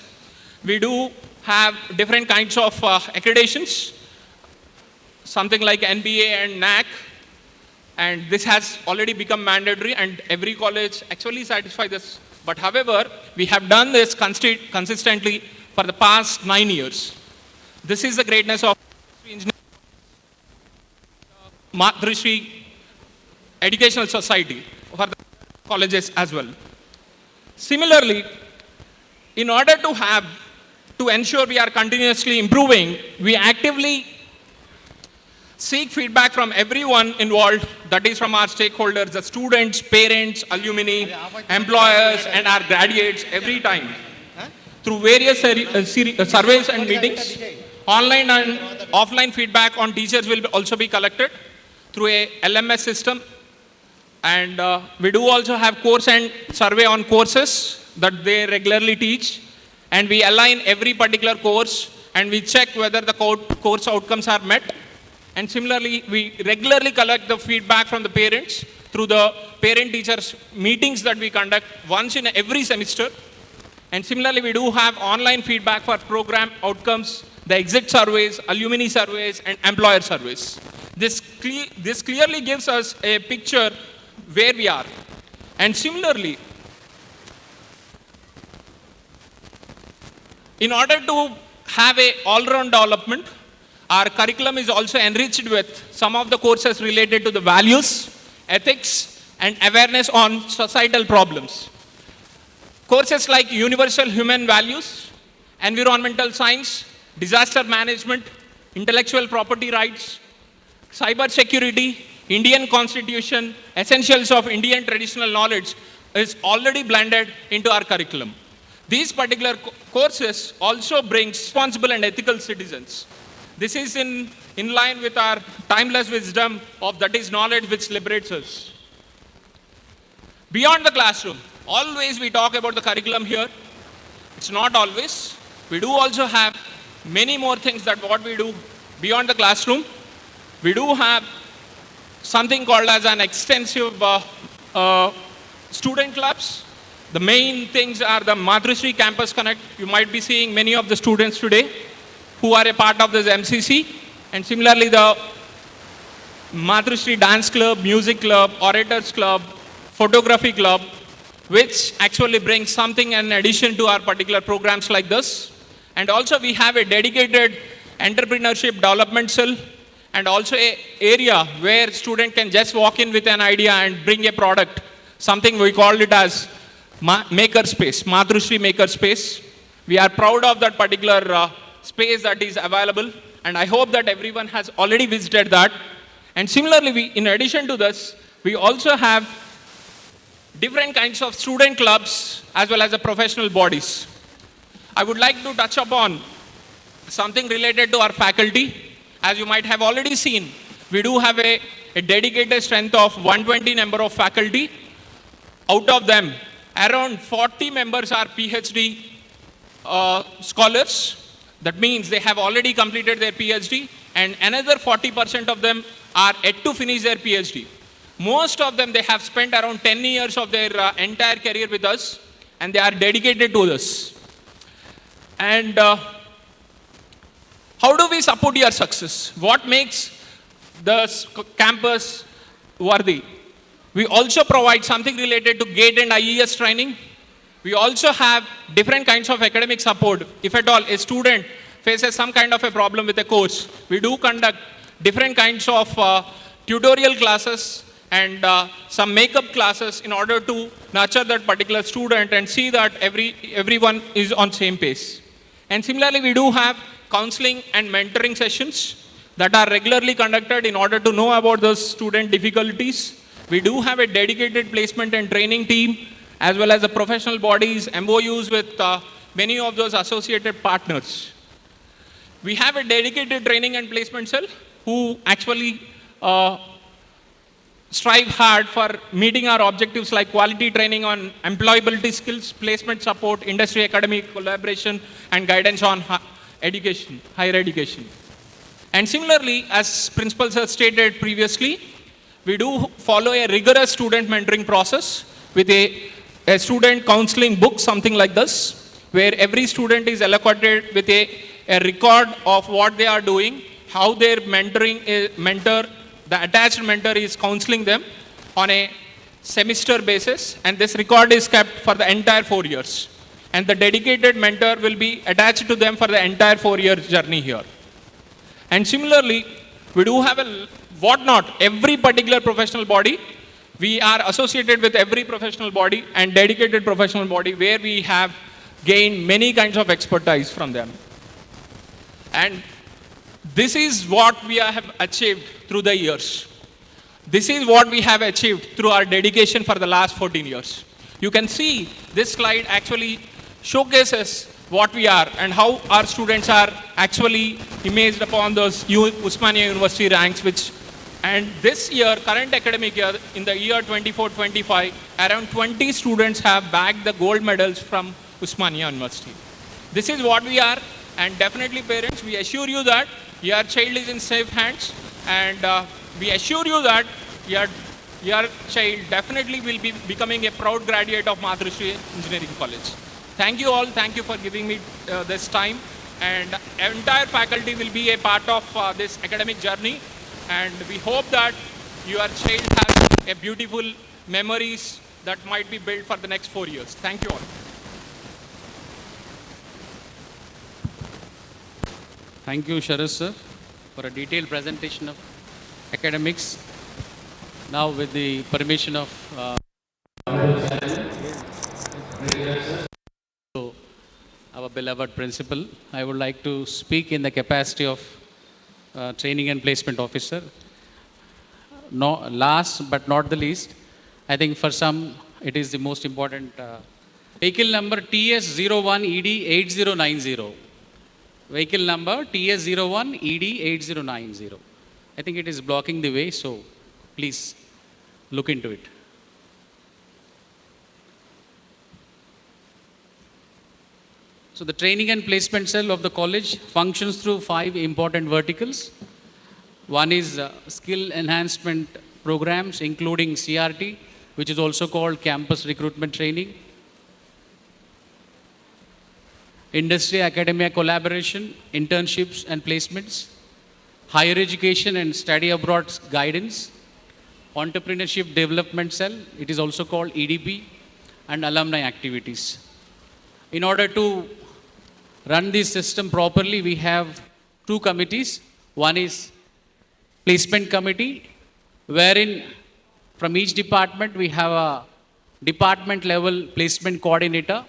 we do have different kinds of accreditations, something like NBA and NAC, and this has already become mandatory, and every college actually satisfies this But however, we have done this consistently for the past 9 years. This is the greatness of Matrushri Educational Society for the colleges as well. Similarly, in order to ensure we are continuously improving, we actively seek feedback from everyone involved, that is from our stakeholders, the students, parents, alumni, employers, and our graduates every time. Through various surveys and meetings, online and offline feedback on teachers will also be collected through a LMS system. And we do also have course and survey on courses that they regularly teach. And we align every particular course and we check whether the course outcomes are met. And similarly, we regularly collect the feedback from the parents through the parent-teachers meetings that we conduct once in every semester. And similarly, we do have online feedback for program outcomes, the exit surveys, alumni surveys, and employer surveys. This clearly gives us a picture where we are. And similarly, in order to have a all-round development, our curriculum is also enriched with some of the courses related to the values, ethics, and awareness on societal problems. Courses like universal human values, environmental science, disaster management, intellectual property rights, cyber security, Indian Constitution, essentials of Indian traditional knowledge is already blended into our curriculum. These particular courses also bring responsible and ethical citizens. This is in line with our timeless wisdom of that is knowledge which liberates us. Beyond the classroom, always we talk about the curriculum here. It's not always. We do also have many more things that what we do beyond the classroom. We do have something called as an extensive student clubs. The main things are the Matrushri Campus Connect. You might be seeing many of the students today who are a part of this MCC. And similarly, the Matrushri Dance Club, Music Club, Orators Club, Photography Club, which actually brings something in addition to our particular programs like this. And also we have a dedicated entrepreneurship development cell and also an area where student can just walk in with an idea and bring a product. Something we called it as Maker Space, Matrushri Maker Space. We are proud of that particular space that is available, and I hope that everyone has already visited that. And similarly, in addition to this, we also have different kinds of student clubs as well as the professional bodies. I would like to touch upon something related to our faculty. As you might have already seen, we do have a dedicated strength of 120 number of faculty. Out of them, around 40 members are PhD scholars. That means they have already completed their PhD, and another 40% of them are yet to finish their PhD. Most of them, they have spent around 10 years of their entire career with us, and they are dedicated to this. And how do we support your success? What makes the campus worthy? We also provide something related to GATE and IES training. We also have different kinds of academic support. If at all a student faces some kind of a problem with a course, we do conduct different kinds of tutorial classes and some makeup classes in order to nurture that particular student and see that everyone is on same pace. And similarly, we do have counseling and mentoring sessions that are regularly conducted in order to know about those student difficulties. We do have a dedicated placement and training team as well as the professional bodies, MOUs with many of those associated partners. We have a dedicated training and placement cell who actually strive hard for meeting our objectives like quality training on employability skills, placement support, industry academic collaboration, and guidance on education, higher education. And similarly, as principals have stated previously, we do follow a rigorous student mentoring process with a student counseling book, something like this, where every student is allocated with a record of what they are doing, how their mentor, the attached mentor is counseling them on a semester basis, and this record is kept for the entire 4 years. And the dedicated mentor will be attached to them for the entire 4-year journey here. And similarly, we do have a whatnot, every particular professional body. We are associated with every professional body and dedicated professional body where we have gained many kinds of expertise from them. And this is what we have achieved through the years. This is what we have achieved through our dedication for the last 14 years. You can see this slide actually showcases what we are and how our students are actually imaged upon those Usmania University ranks, which, and this year, current academic year, in the year 24-25, around 20 students have bagged the gold medals from Usmania University. This is what we are, and definitely parents, we assure you that your child is in safe hands, and we assure you that your child definitely will be becoming a proud graduate of Matrushri Engineering College. Thank you all. Thank you for giving me this time. And entire faculty will be a part of this academic journey. And we hope that your child has a beautiful memories that might be built for the next 4 years. Thank you all. Thank you, Sharas sir, for a detailed presentation of academics. Now, with the permission of our beloved principal, I would like to speak in the capacity of training and placement officer. No, last but not the least, I think for some it is the most important. Vehicle number TS01ED8090. Vehicle number TS01ED8090. I think it is blocking the way, so please look into it. So the training and placement cell of the college functions through 5 important verticals. One is skill enhancement programs, including CRT, which is also called campus recruitment training. Industry academia collaboration, internships and placements. Higher education and study abroad guidance. Entrepreneurship development cell, it is also called EDP, and alumni activities. In order to run this system properly, we have 2 committees. One is placement committee, wherein from each department we have a department level placement coordinator.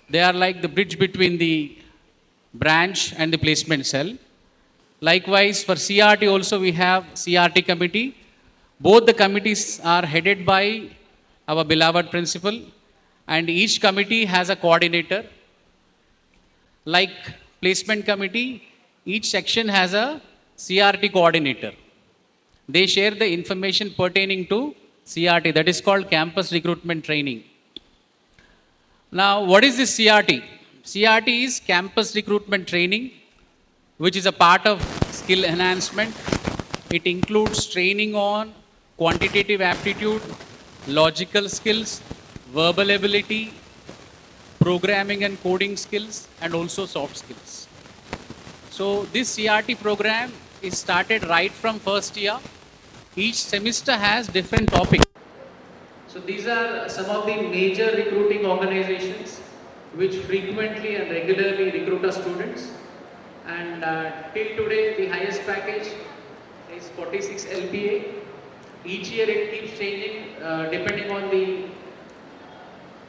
They are like the bridge between the branch and the placement cell. Likewise, for CRT also we have CRT committee. Both the committees are headed by our beloved principal, and each committee has a coordinator. Like placement committee, each section has a CRT coordinator. They share the information pertaining to CRT, that is called campus recruitment training. Now, what is this CRT? CRT is campus recruitment training, which is a part of skill enhancement. It includes training on quantitative aptitude, logical skills, verbal ability, programming and coding skills, and also soft skills. So this CRT program is started right from first year. Each semester has different topics. So these are some of the major recruiting organizations which frequently and regularly recruit our students. And till today, the highest package is 46 LPA. Each year it keeps changing depending on the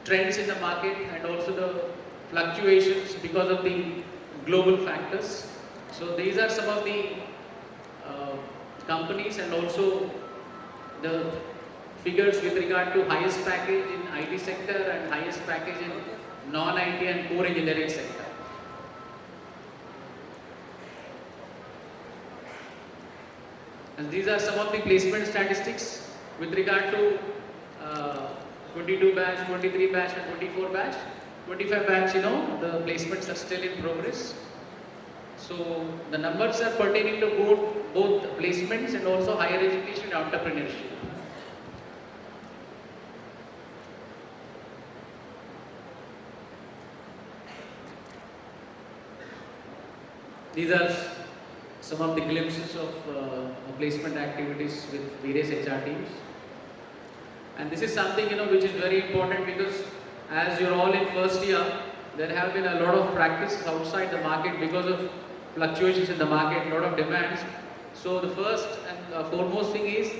trends in the market and also the fluctuations because of the global factors. So these are some of the companies and also the figures with regard to highest package in IT sector and highest package in non-IT and core engineering sector. And these are some of the placement statistics with regard to 22 batch, 23 batch and 24 batch. 25 batch, the placements are still in progress. So the numbers are pertaining to both placements and also higher education and entrepreneurship. These are some of the glimpses of placement activities with various HR teams. And this is something, which is very important because as you're all in first year, there have been a lot of practices outside the market because of fluctuations in the market, a lot of demands. So the first and foremost thing is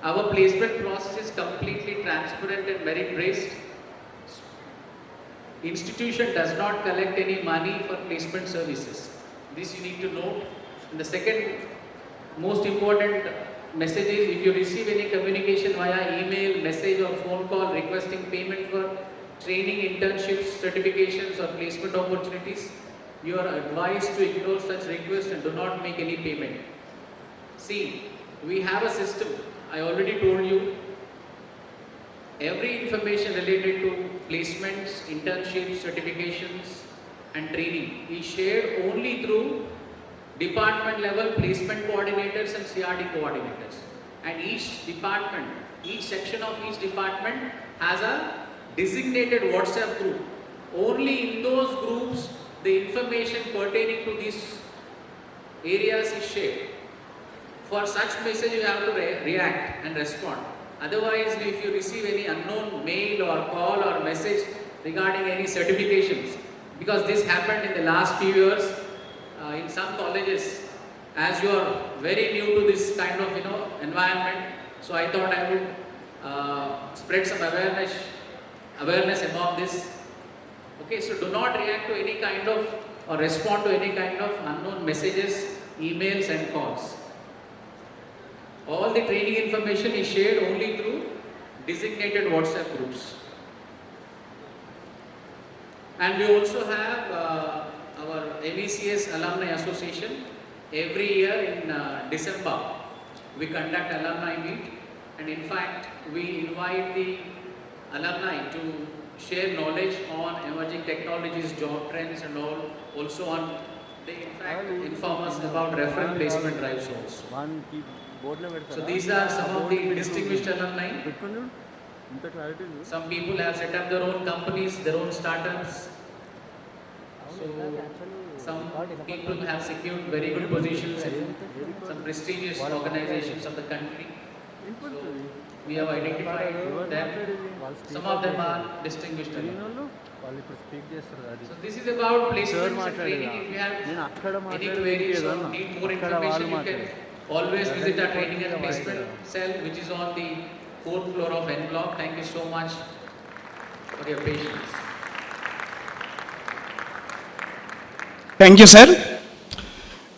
our placement process is completely transparent and merit-based. Institution does not collect any money for placement services. This you need to note. And the second most important message is if you receive any communication via email, message or phone call requesting payment for training, internships, certifications or placement opportunities, you are advised to ignore such requests and do not make any payment. See, we have a system. I already told you, every information related to placements, internships, certifications and training is shared only through department level placement coordinators and CRD coordinators. And each department, each section of each department has a designated WhatsApp group. Only in those groups the information pertaining to these areas is shared. For such message you have to react and respond. Otherwise, if you receive any unknown mail or call or message regarding any certifications, because this happened in the last few years in some colleges, as you are very new to this kind of environment, so I thought I would spread some awareness about this. Okay, so do not react to any kind of or respond to any kind of unknown messages, emails and calls. All the training information is shared only through designated WhatsApp groups. And we also have our MECS Alumni Association. Every year in December, we conduct alumni meet, and in fact, we invite the alumni to share knowledge on emerging technologies, job trends and all. Also on, they in fact inform us about reference placement drives also. So these are some of the distinguished alumni. Some people have set up their own companies, their own startups. So some people have secured very good positions in some prestigious organizations of the country. So we have identified them. Some of them are distinguished alumni. So this is about placements and training. If you have any queries or need more information, you can always visit our training and placement cell, which is on the 4th floor of N block. Thank you so much for your patience. Thank you, sir.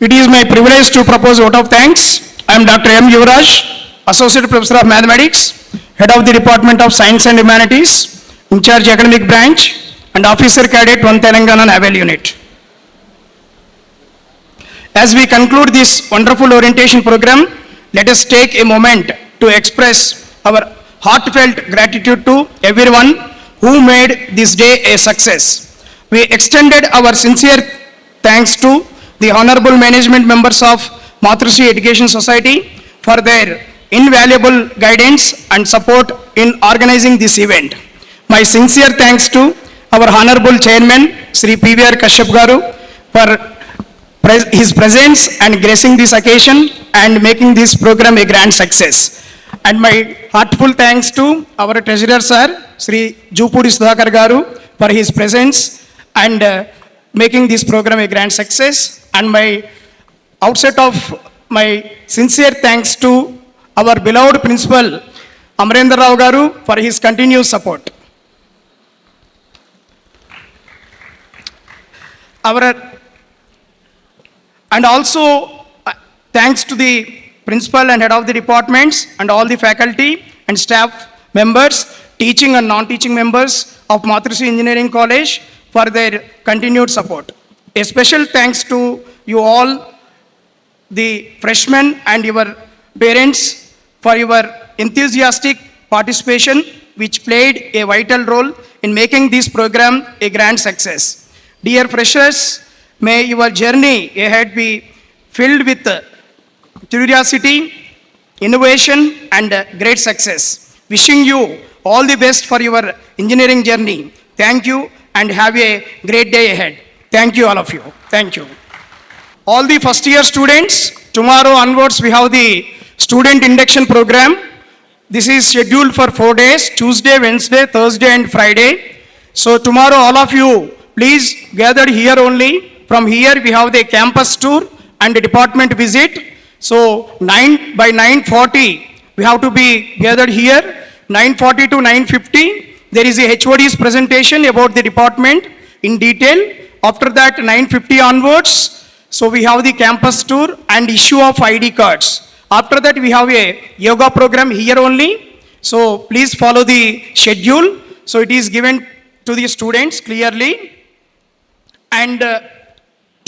It is my privilege to propose a vote of thanks. I am Dr. M. Yuvraj, Associate Professor of Mathematics, Head of the Department of Science and Humanities, in charge Academic Branch, and Officer Cadet 1 Telangana Naval Unit. As we conclude this wonderful orientation program, let us take a moment to express our heartfelt gratitude to everyone who made this day a success. We extended our sincere thanks to the honorable management members of Matrushri Education Society for their invaluable guidance and support in organizing this event. My sincere thanks to our honorable chairman, Sri PVR Kashyap Garu, for his presence and gracing this occasion and making this program a grand success. And my heartful thanks to our treasurer sir, Sri Jupudi Sudhakar Garu, for his presence and making this program a grand success. And my outset of my sincere thanks to our beloved principal Amarendra Rao Garu for his continuous support. And also thanks to the principal and head of the departments and all the faculty and staff members, teaching and non-teaching members of Matrushri Engineering College for their continued support. A special thanks to you all, the freshmen and your parents, for your enthusiastic participation, which played a vital role in making this program a grand success. Dear freshers, may your journey ahead be filled with curiosity, innovation, and great success. Wishing you all the best for your engineering journey. Thank you and have a great day ahead. Thank you, all of you. Thank you. All the first year students, tomorrow onwards we have the student induction program. This is scheduled for 4 days, Tuesday, Wednesday, Thursday and Friday. So tomorrow all of you, please gather here only. From here we have the campus tour and the department visit. So 9:40, we have to be gathered here. 9:40 to 9:50, there is a HOD's presentation about the department in detail. After that, 9:50 onwards, so we have the campus tour and issue of ID cards. After that, we have a yoga program here only. So please follow the schedule. So it is given to the students clearly. And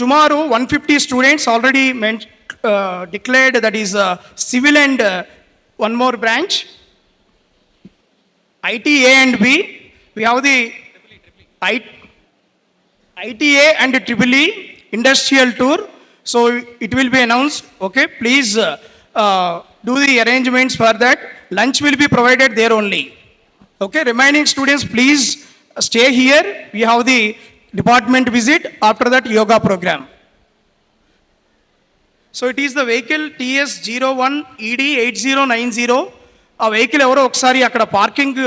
tomorrow, 150 students already declared, that is civil and one more branch. ITA and B, we have the ITA and EEE industrial tour. So it will be announced, okay? Please do the arrangements for that. Lunch will be provided there only. Okay, remaining students, please stay here. We have the department visit, after that yoga program. So it is the vehicle TS01ED8090. ఆ vehicle ఎవరో ఒకసారి అక్కడ parking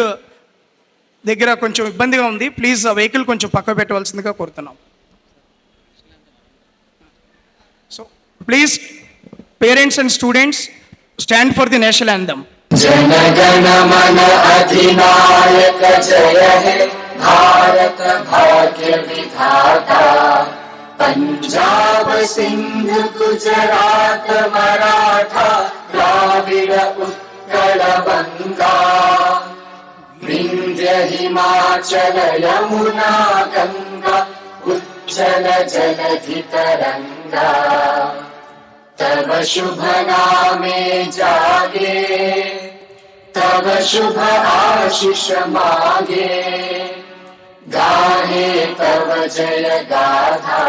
దగ్గర కొంచెం ఇబ్బందిగా ఉంది, please ఆ vehicle కొంచెం పక్క పెట్టవలసిందిగా కోరుతున్నాం. So please parents and students stand for the national anthem. जनगण मन अधिनायक जय हे भारत भाग्य विधाता पंजाब सिंध गुजरात मराठा द्राविड उत्कल बंगा विंध्य हिमाचल यमुना गंगा उज्जल जलधि तरंगा तब शुभ नामे जागे तब शुभ आशीष मागे गाहे तब जय गाथा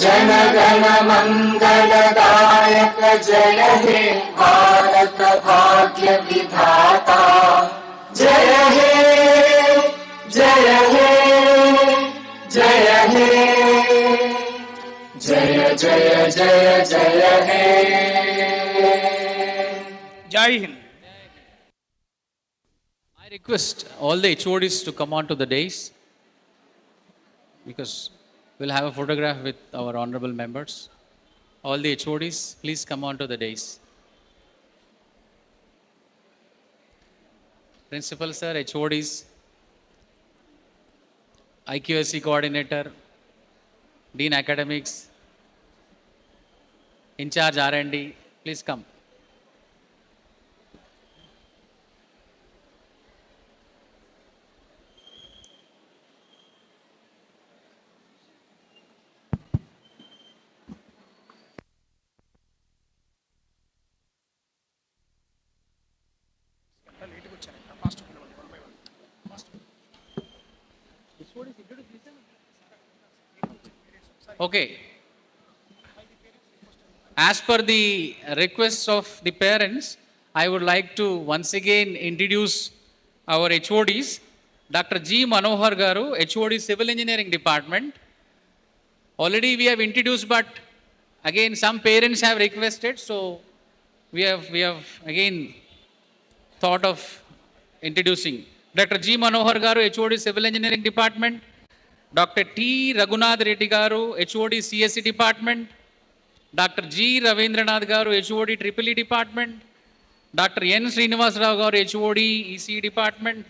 जन गण मंगल दायक जय हे भारत भाग्य विधाता जय हे जय हे जय हे जय जय जय जय हे జై Hind. I request all the HODs to come on to the dais because we'll have a photograph with our honorable members. All the HODs, please come on to the dais. Principal sir, HODs, IQSC coordinator, Dean Academics, in charge R&D, please come. Okay. As per the requests of the parents, I would like to once again introduce our HODs. Dr. G. Manohar Garu, HOD Civil Engineering Department. Already we have introduced, but again some parents have requested, so we have again thought of introducing. Dr. G. Manohar Garu, HOD Civil Engineering Department. Dr. T. Raghunath Reddy Garu, HOD CSE Department. Dr. G. Ravindranath Garu, HOD EEE Department. Dr. N. Srinivas Rao Garu, HOD ECE Department.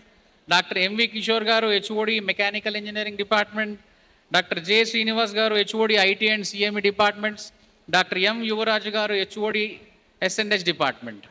Dr. M.V. Kishore Garu, HOD Mechanical Engineering Department. Dr. J. Srinivas Garu, HOD IT and CME Departments. Dr. M. Yuvaraj Garu, HOD S&H Department.